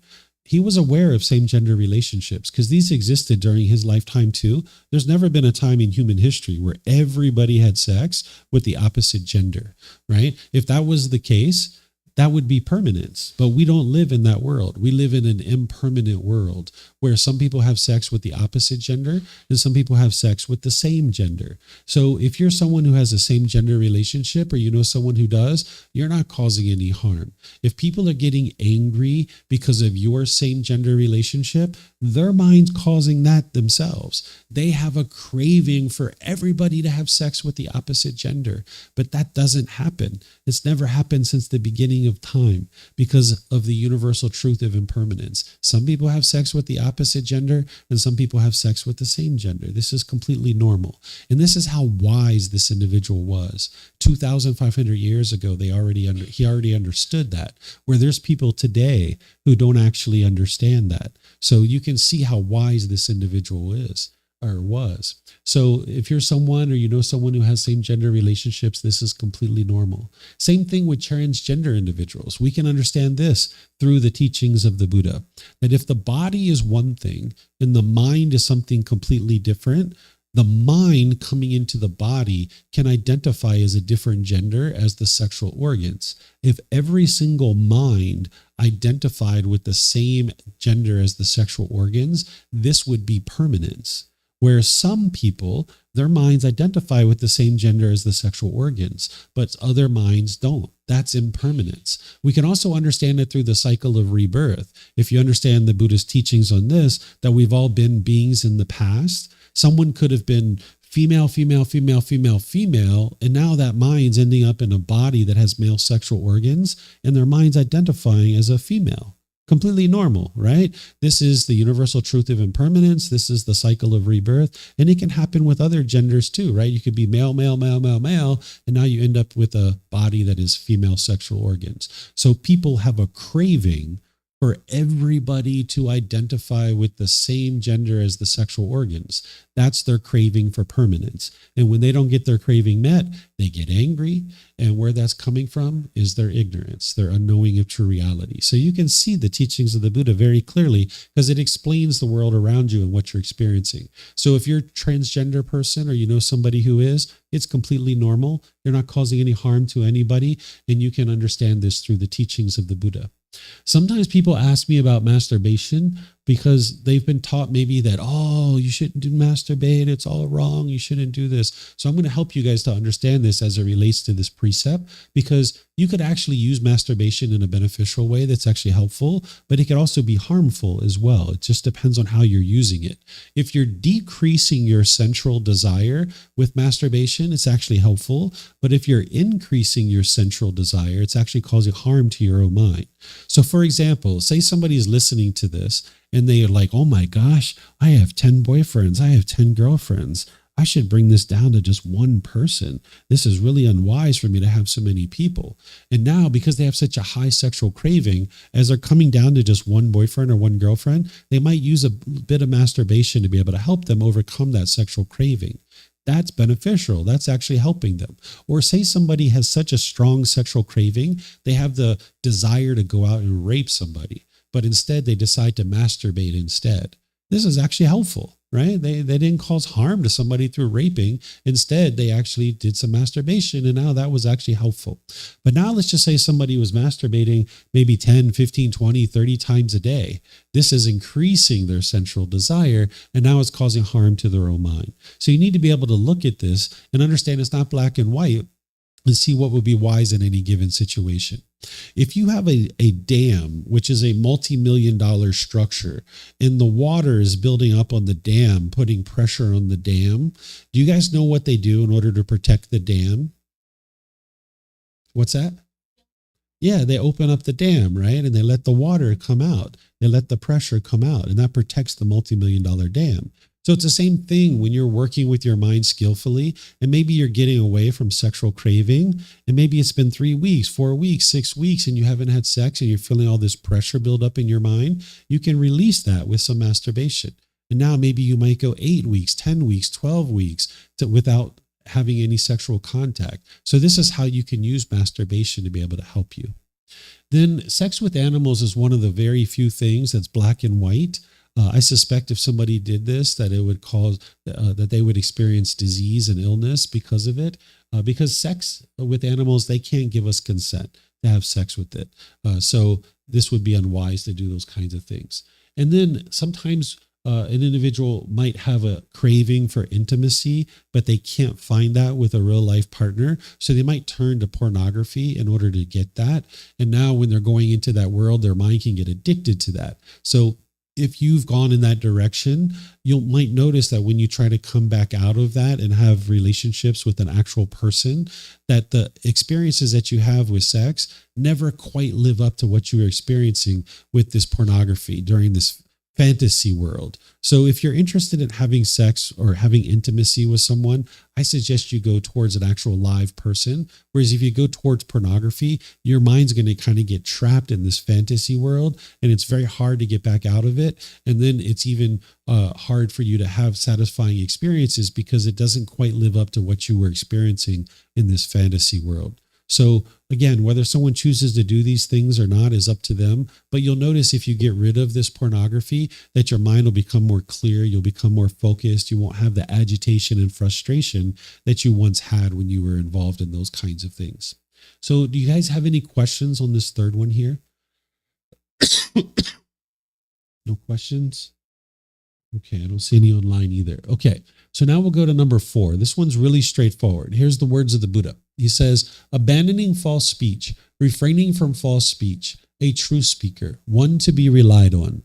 He was aware of same-gender relationships because these existed during his lifetime too. There's never been a time in human history where everybody had sex with the opposite gender, right? If that was the case, that would be permanence. But we don't live in that world. We live in an impermanent world where some people have sex with the opposite gender and some people have sex with the same gender. So if you're someone who has a same gender relationship, or you know someone who does, you're not causing any harm. If people are getting angry because of your same gender relationship, their mind's causing that themselves. They have a craving for everybody to have sex with the opposite gender, but that doesn't happen. It's never happened since the beginning of time because of the universal truth of impermanence. Some people have sex with the opposite gender and some people have sex with the same gender. This is completely normal. And this is how wise this individual was. 2,500 years ago, he already understood that, where there's people today who don't actually understand that. So you can see how wise this individual is or was. So if you're someone or you know someone who has same gender relationships, this is completely normal. Same thing with transgender individuals. We can understand this through the teachings of the Buddha, that if the body is one thing and the mind is something completely different, the mind coming into the body can identify as a different gender as the sexual organs. If every single mind identified with the same gender as the sexual organs, this would be permanence. where some people, their minds identify with the same gender as the sexual organs, but other minds don't. That's impermanence. We can also understand it through the cycle of rebirth. If you understand the Buddhist teachings on this, that we've all been beings in the past, someone could have been female, female, female, female, female, and now that mind's ending up in a body that has male sexual organs, and their mind's identifying as a female. Completely normal, right? This is the universal truth of impermanence. This is the cycle of rebirth. And it can happen with other genders too, right? You could be male, male, male, male, male, and now you end up with a body that is female sexual organs. So people have a craving for everybody to identify with the same gender as the sexual organs. That's their craving for permanence. And when they don't get their craving met, they get angry. And where that's coming from is their ignorance, their unknowing of true reality. So you can see the teachings of the Buddha very clearly because it explains the world around you and what you're experiencing. So if you're a transgender person or you know somebody who is, it's completely normal. You're not causing any harm to anybody. And you can understand this through the teachings of the Buddha. Sometimes people ask me about masturbation because they've been taught maybe that, oh, you shouldn't do masturbate. It's all wrong. You shouldn't do this. So I'm going to help you guys to understand this as it relates to this precept, because you could actually use masturbation in a beneficial way that's actually helpful, but it could also be harmful as well. It just depends on how you're using it. If you're decreasing your central desire with masturbation, it's actually helpful. But if you're increasing your central desire, it's actually causing harm to your own mind. So for example, say somebody is listening to this and they are like, oh my gosh, I have 10 boyfriends. I have 10 girlfriends. I should bring this down to just one person. This is really unwise for me to have so many people. And now, because they have such a high sexual craving, as they're coming down to just one boyfriend or one girlfriend, they might use a bit of masturbation to be able to help them overcome that sexual craving. That's beneficial. That's actually helping them. Or say somebody has such a strong sexual craving, they have the desire to go out and rape somebody, but instead they decide to masturbate instead. This is actually helpful, right? They didn't cause harm to somebody through raping. Instead, they actually did some masturbation, and now that was actually helpful. But now let's just say somebody was masturbating maybe 10, 15, 20, 30 times a day. This is increasing their central desire, and now it's causing harm to their own mind. So you need to be able to look at this and understand it's not black and white and see what would be wise in any given situation. If you have a dam, which is a multi-million-dollar structure, and the water is building up on the dam, putting pressure on the dam, do you guys know what they do in order to protect the dam? What's that? Yeah, they open up the dam, right? And they let the water come out. They let the pressure come out, and that protects the multi-million-dollar dam. So it's the same thing when you're working with your mind skillfully, and maybe you're getting away from sexual craving, and maybe it's been 3 weeks, 4 weeks, 6 weeks, and you haven't had sex, and you're feeling all this pressure build up in your mind. You can release that with some masturbation. And now maybe you might go 8 weeks, 10 weeks, 12 weeks without having any sexual contact. So this is how you can use masturbation to be able to help you. Then sex with animals is one of the very few things that's black and white. I suspect if somebody did this, that it would cause that they would experience disease and illness because of it. Because sex with animals, they can't give us consent to have sex with it. So this would be unwise to do those kinds of things. And then sometimes an individual might have a craving for intimacy, but they can't find that with a real life partner. So they might turn to pornography in order to get that. And now when they're going into that world, their mind can get addicted to that. So if you've gone in that direction, you might notice that when you try to come back out of that and have relationships with an actual person, that the experiences that you have with sex never quite live up to what you were experiencing with this pornography during this fantasy world. So if you're interested in having sex or having intimacy with someone, I suggest you go towards an actual live person. Whereas if you go towards pornography, your mind's going to kind of get trapped in this fantasy world, and it's very hard to get back out of it. And then it's even hard for you to have satisfying experiences because it doesn't quite live up to what you were experiencing in this fantasy world. So again, whether someone chooses to do these things or not is up to them. But you'll notice if you get rid of this pornography, that your mind will become more clear. You'll become more focused. You won't have the agitation and frustration that you once had when you were involved in those kinds of things. So do you guys have any questions on this third one here? No questions? Okay, I don't see any online either. Okay, so now we'll go to number 4. This one's really straightforward. Here's the words of the Buddha. He says, abandoning false speech, refraining from false speech, a true speaker, one to be relied on,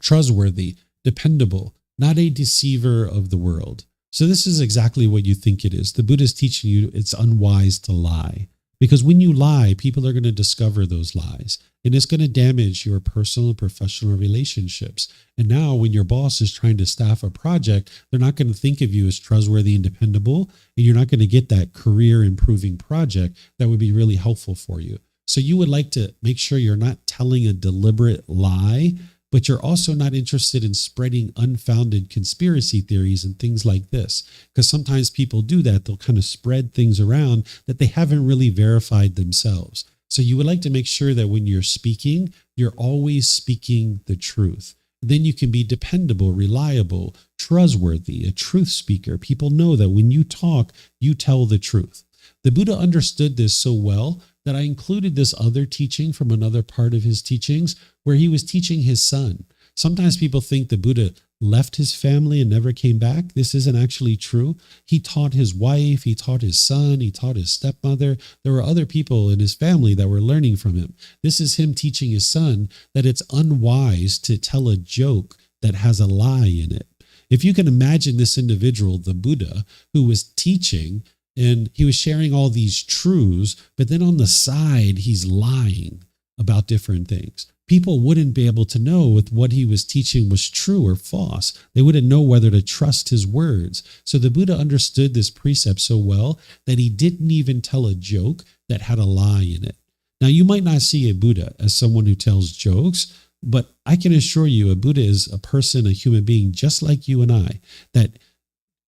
trustworthy, dependable, not a deceiver of the world. So this is exactly what you think it is. The Buddha is teaching you it's unwise to lie. Because when you lie, people are going to discover those lies. And it's going to damage your personal and professional relationships. And now when your boss is trying to staff a project, they're not going to think of you as trustworthy and dependable. And you're not going to get that career improving project that would be really helpful for you. So you would like to make sure you're not telling a deliberate lie, but you're also not interested in spreading unfounded conspiracy theories and things like this. Because sometimes people do that. They'll kind of spread things around that they haven't really verified themselves. So you would like to make sure that when you're speaking, you're always speaking the truth. Then you can be dependable, reliable, trustworthy, a truth speaker. People know that when you talk, you tell the truth. The Buddha understood this so well that I included this other teaching from another part of his teachings where he was teaching his son. Sometimes people think the Buddha left his family and never came back. This isn't actually true. He taught his wife, he taught his son, he taught his stepmother. There were other people in his family that were learning from him. This is him teaching his son that it's unwise to tell a joke that has a lie in it. If you can imagine this individual, the Buddha, who was teaching and he was sharing all these truths, but then on the side, he's lying about different things. People wouldn't be able to know if what he was teaching was true or false. They wouldn't know whether to trust his words. So the Buddha understood this precept so well that he didn't even tell a joke that had a lie in it. Now, you might not see a Buddha as someone who tells jokes, but I can assure you a Buddha is a person, a human being just like you and I, that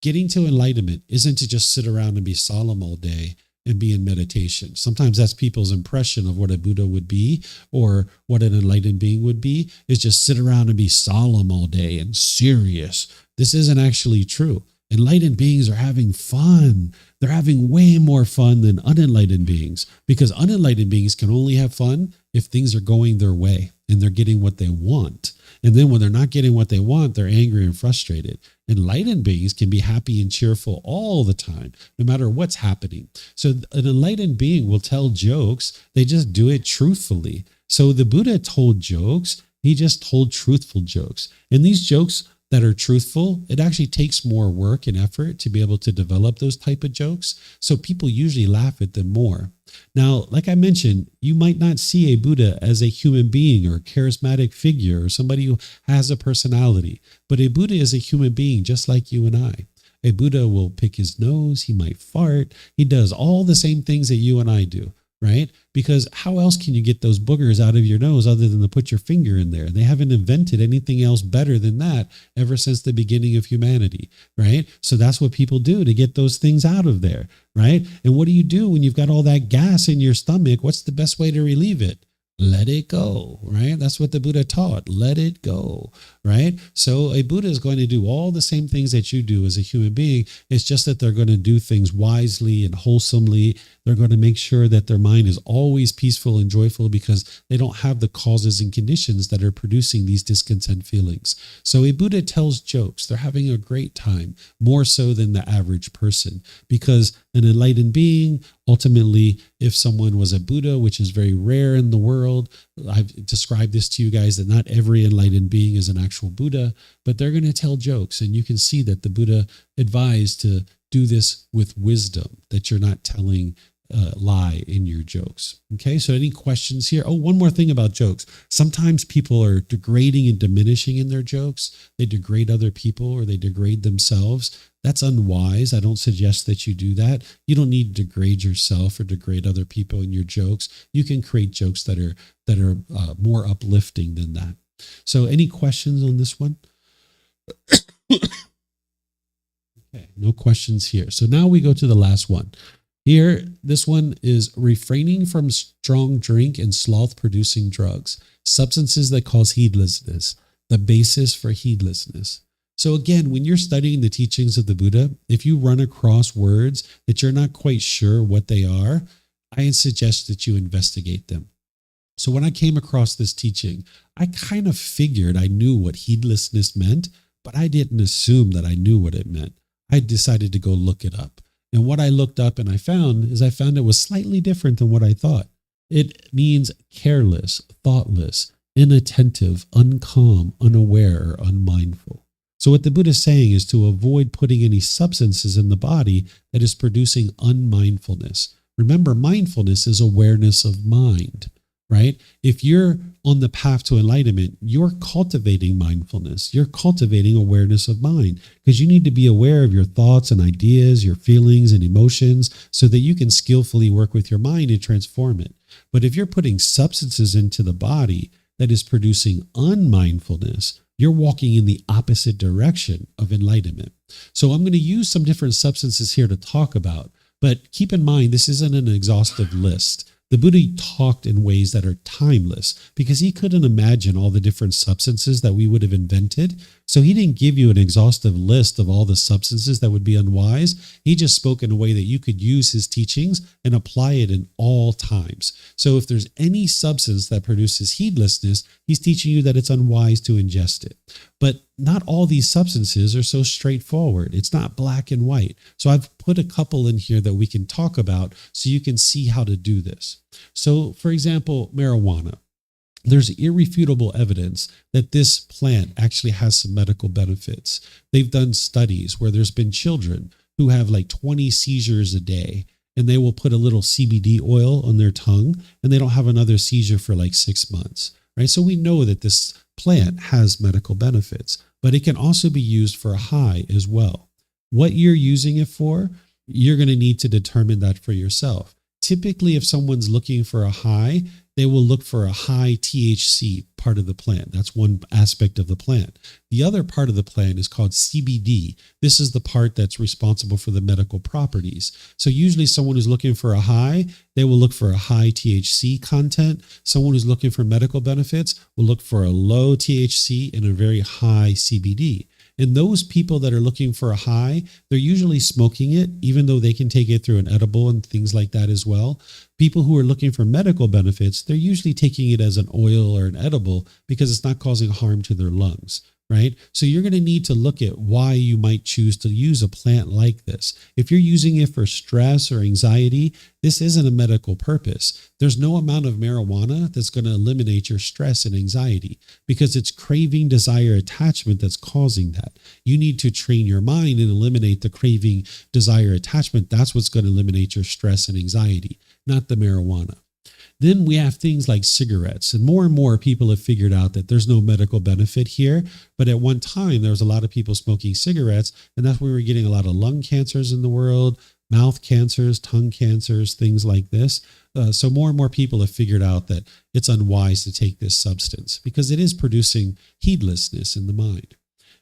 getting to enlightenment isn't to just sit around and be solemn all day and be in meditation. Sometimes that's people's impression of what a Buddha would be or what an enlightened being would be, is just sit around and be solemn all day and serious. This isn't actually true. Enlightened beings are having fun. They're having way more fun than unenlightened beings, because unenlightened beings can only have fun if things are going their way and they're getting what they want. And then when they're not getting what they want, they're angry and frustrated. Enlightened beings can be happy and cheerful all the time, no matter what's happening. So an enlightened being will tell jokes. They just do it truthfully. So the Buddha told jokes. He just told truthful jokes. And these jokes that are truthful, it actually takes more work and effort to be able to develop those type of jokes. So people usually laugh at them more. Now, like I mentioned, you might not see a Buddha as a human being or a charismatic figure or somebody who has a personality, but a Buddha is a human being just like you and I. A Buddha will pick his nose, he might fart, he does all the same things that you and I do, right? Because how else can you get those boogers out of your nose other than to put your finger in there? They haven't invented anything else better than that ever since the beginning of humanity, right? So that's what people do to get those things out of there, right? And what do you do when you've got all that gas in your stomach? What's the best way to relieve it? Let it go, right? That's what the Buddha taught. Let it go, right? So a Buddha is going to do all the same things that you do as a human being. It's just that they're going to do things wisely and wholesomely. They're going to make sure that their mind is always peaceful and joyful because they don't have the causes and conditions that are producing these discontent feelings. So a Buddha tells jokes. They're having a great time, more so than the average person, because an enlightened being, ultimately, if someone was a Buddha, which is very rare in the world, I've described this to you guys that not every enlightened being is an actual Buddha, but they're going to tell jokes. And you can see that the Buddha advised to do this with wisdom, that you're not telling lie in your jokes. Okay, so any questions here? Oh, one more thing about jokes. Sometimes people are degrading and diminishing in their jokes. They degrade other people or they degrade themselves. That's unwise. I don't suggest that you do that. You don't need to degrade yourself or degrade other people in your jokes. You can create jokes that are more uplifting than that. So any questions on this one? Okay, no questions here. So now we go to the last one. Here, this one is refraining from strong drink and sloth-producing drugs, substances that cause heedlessness, the basis for heedlessness. So again, when you're studying the teachings of the Buddha, if you run across words that you're not quite sure what they are, I suggest that you investigate them. So when I came across this teaching, I kind of figured I knew what heedlessness meant, but I didn't assume that I knew what it meant. I decided to go look it up. And what I looked up and I found it was slightly different than what I thought. It means careless, thoughtless, inattentive, uncalm, unaware, or unmindful. So what the Buddha is saying is to avoid putting any substances in the body that is producing unmindfulness. Remember, mindfulness is awareness of mind, right? If you're on the path to enlightenment, you're cultivating mindfulness. You're cultivating awareness of mind because you need to be aware of your thoughts and ideas, your feelings and emotions so that you can skillfully work with your mind and transform it. But if you're putting substances into the body that is producing unmindfulness, you're walking in the opposite direction of enlightenment. So I'm going to use some different substances here to talk about, but keep in mind, this isn't an exhaustive list. The Buddha talked in ways that are timeless because he couldn't imagine all the different substances that we would have invented. So he didn't give you an exhaustive list of all the substances that would be unwise. He just spoke in a way that you could use his teachings and apply it in all times. So if there's any substance that produces heedlessness, he's teaching you that it's unwise to ingest it. But not all these substances are so straightforward. It's not black and white. So I've put a couple in here that we can talk about so you can see how to do this. So for example, marijuana. There's irrefutable evidence that this plant actually has some medical benefits. They've done studies where there's been children who have like 20 seizures a day, and they will put a little CBD oil on their tongue, and they don't have another seizure for like 6 months, right? So we know that this plant has medical benefits, but it can also be used for a high as well. What you're using it for, you're going to need to determine that for yourself. Typically, if someone's looking for a high, they will look for a high THC part of the plant. That's one aspect of the plant. The other part of the plant is called CBD. This is the part that's responsible for the medical properties. So usually someone who's looking for a high, they will look for a high THC content. Someone who's looking for medical benefits will look for a low THC and a very high CBD. And those people that are looking for a high, they're usually smoking it, even though they can take it through an edible and things like that as well. People who are looking for medical benefits, they're usually taking it as an oil or an edible because it's not causing harm to their lungs, right? So you're going to need to look at why you might choose to use a plant like this. If you're using it for stress or anxiety, this isn't a medical purpose. There's no amount of marijuana that's going to eliminate your stress and anxiety because it's craving, desire, attachment that's causing that. You need to train your mind and eliminate the craving, desire, attachment. That's what's going to eliminate your stress and anxiety, not the marijuana. Then we have things like cigarettes, and more people have figured out that there's no medical benefit here. But at one time, there was a lot of people smoking cigarettes, and that's where we were getting a lot of lung cancers in the world, mouth cancers, tongue cancers, things like this. So more and more people have figured out that it's unwise to take this substance because it is producing heedlessness in the mind.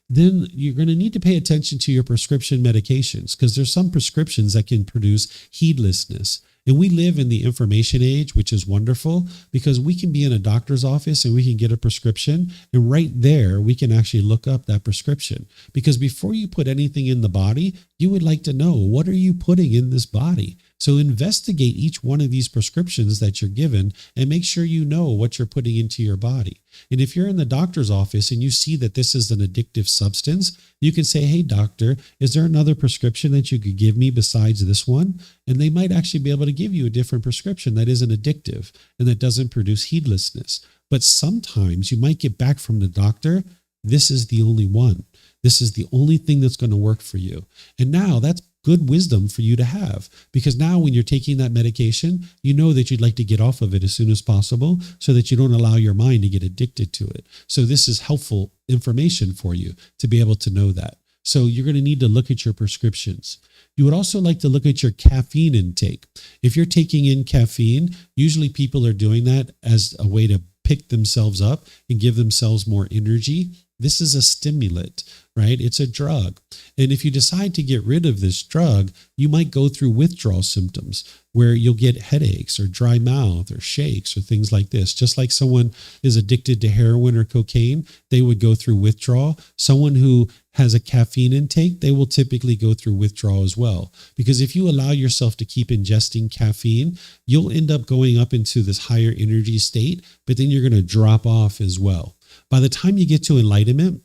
Then you're going to need to pay attention to your prescription medications because there's some prescriptions that can produce heedlessness. And we live in the information age, which is wonderful because we can be in a doctor's office and we can get a prescription. And right there, we can actually look up that prescription. Because before you put anything in the body, you would like to know, what are you putting in this body? So investigate each one of these prescriptions that you're given and make sure you know what you're putting into your body. And if you're in the doctor's office and you see that this is an addictive substance, you can say, hey, doctor, is there another prescription that you could give me besides this one? And they might actually be able to give you a different prescription that isn't addictive and that doesn't produce heedlessness. But sometimes you might get back from the doctor, this is the only one. This is the only thing that's going to work for you. And now that's good wisdom for you to have, because now when you're taking that medication, you know that you'd like to get off of it as soon as possible so that you don't allow your mind to get addicted to it. So this is helpful information for you to be able to know that. So you're going to need to look at your prescriptions. You would also like to look at your caffeine intake. If you're taking in caffeine, usually people are doing that as a way to pick themselves up and give themselves more energy. This is a stimulant, right? It's a drug. And if you decide to get rid of this drug, you might go through withdrawal symptoms where you'll get headaches or dry mouth or shakes or things like this. Just like someone is addicted to heroin or cocaine, they would go through withdrawal. Someone who has a caffeine intake, they will typically go through withdrawal as well. Because if you allow yourself to keep ingesting caffeine, you'll end up going up into this higher energy state, but then you're going to drop off as well. By the time you get to enlightenment,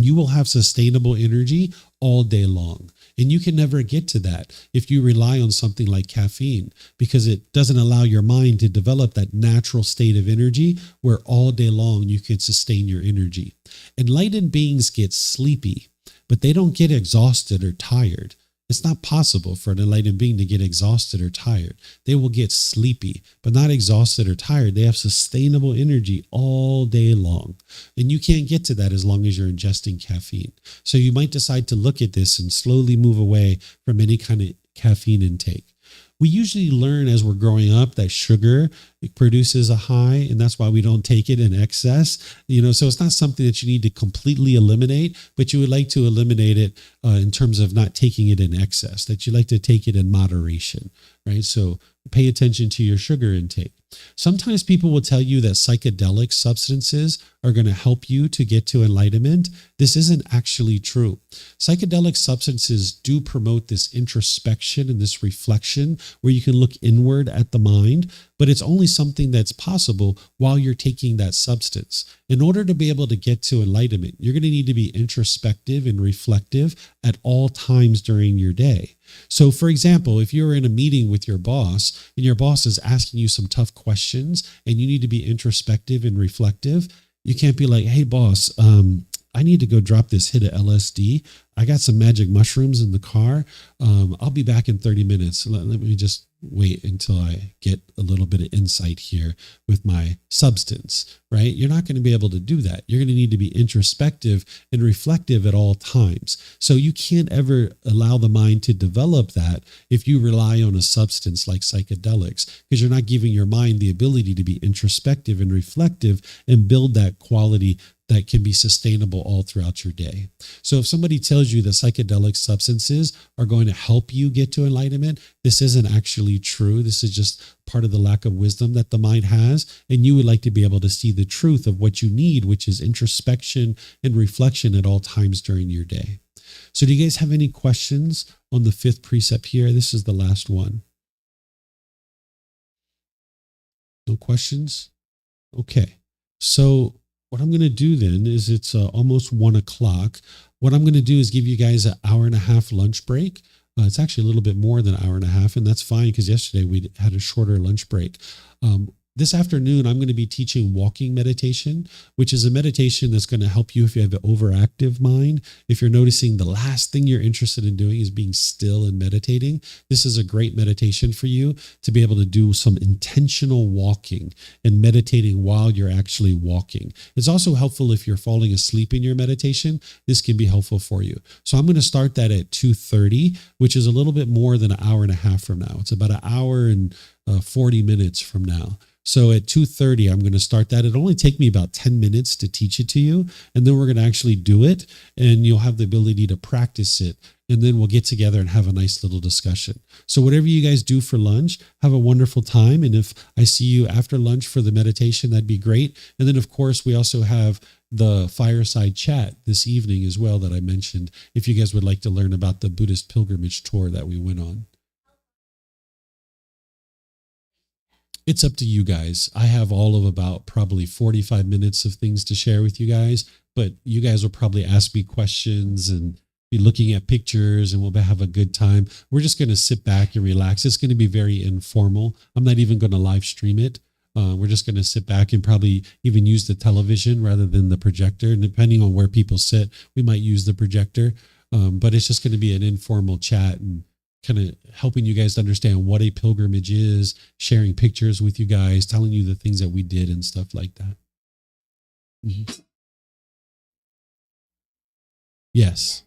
you will have sustainable energy all day long. And you can never get to that if you rely on something like caffeine, because it doesn't allow your mind to develop that natural state of energy where all day long you can sustain your energy. Enlightened beings get sleepy, but they don't get exhausted or tired. It's not possible for an enlightened being to get exhausted or tired. They will get sleepy, but not exhausted or tired. They have sustainable energy all day long. And you can't get to that as long as you're ingesting caffeine. So you might decide to look at this and slowly move away from any kind of caffeine intake. We usually learn as we're growing up that sugar produces a high, and that's why we don't take it in excess. So it's not something that you need to completely eliminate, but you would like to eliminate it in terms of not taking it in excess, that you like to take it in moderation, right? So pay attention to your sugar intake. Sometimes people will tell you that psychedelic substances are going to help you to get to enlightenment. This isn't actually true. Psychedelic substances do promote this introspection and this reflection where you can look inward at the mind, but it's only something that's possible while you're taking that substance. In order to be able to get to enlightenment, you're going to need to be introspective and reflective at all times during your day. So, for example, if you're in a meeting with your boss and your boss is asking you some tough questions and you need to be introspective and reflective, you can't be like, hey, boss, I need to go drop this hit of LSD. I got some magic mushrooms in the car. I'll be back in 30 minutes. Let me just wait until I get a little bit of insight here with my substance, right? You're not going to be able to do that. You're going to need to be introspective and reflective at all times. So you can't ever allow the mind to develop that if you rely on a substance like psychedelics, because you're not giving your mind the ability to be introspective and reflective and build that quality that can be sustainable all throughout your day. So if somebody tells you that psychedelic substances are going to help you get to enlightenment, this isn't actually true. This is just part of the lack of wisdom that the mind has. And you would like to be able to see the truth of what you need, which is introspection and reflection at all times during your day. So do you guys have any questions on the fifth precept here? This is the last one. No questions? Okay. So what I'm going to do then is it's almost 1 o'clock. What I'm going to do is give you guys an hour and a half lunch break. It's actually a little bit more than an hour and a half, and that's fine because yesterday we had a shorter lunch break. This afternoon, I'm going to be teaching walking meditation, which is a meditation that's going to help you if you have an overactive mind. If you're noticing the last thing you're interested in doing is being still and meditating, this is a great meditation for you to be able to do some intentional walking and meditating while you're actually walking. It's also helpful if you're falling asleep in your meditation. This can be helpful for you. So I'm going to start that at 2:30, which is a little bit more than an hour and a half from now. It's about an hour and 40 minutes from now. So at 2:30, I'm going to start that. It'll only take me about 10 minutes to teach it to you. And then we're going to actually do it. And you'll have the ability to practice it. And then we'll get together and have a nice little discussion. So whatever you guys do for lunch, have a wonderful time. And if I see you after lunch for the meditation, that'd be great. And then, of course, we also have the fireside chat this evening as well that I mentioned, if you guys would like to learn about the Buddhist pilgrimage tour that we went on. It's up to you guys. I have all of about probably 45 minutes of things to share with you guys, but you guys will probably ask me questions and be looking at pictures and we'll have a good time. We're just going to sit back and relax. It's going to be very informal. I'm not even going to live stream it. We're just going to sit back and probably even use the television rather than the projector. And depending on where people sit, we might use the projector. But it's just going to be an informal chat and kind of helping you guys to understand what a pilgrimage is, sharing pictures with you guys, telling you the things that we did and stuff like that. Mm-hmm. Yes.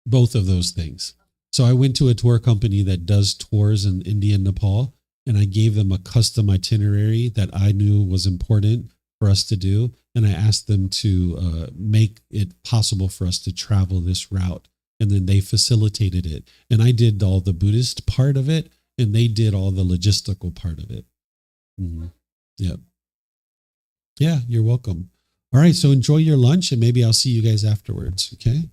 Both of those things. So I went to a tour company that does tours in India and Nepal, and I gave them a custom itinerary that I knew was important for us to do. And I asked them to make it possible for us to travel this route. And then they facilitated it. And I did all the Buddhist part of it, and they did all the logistical part of it. Mm-hmm. Yep. Yeah, you're welcome. All right, so enjoy your lunch, and maybe I'll see you guys afterwards, okay?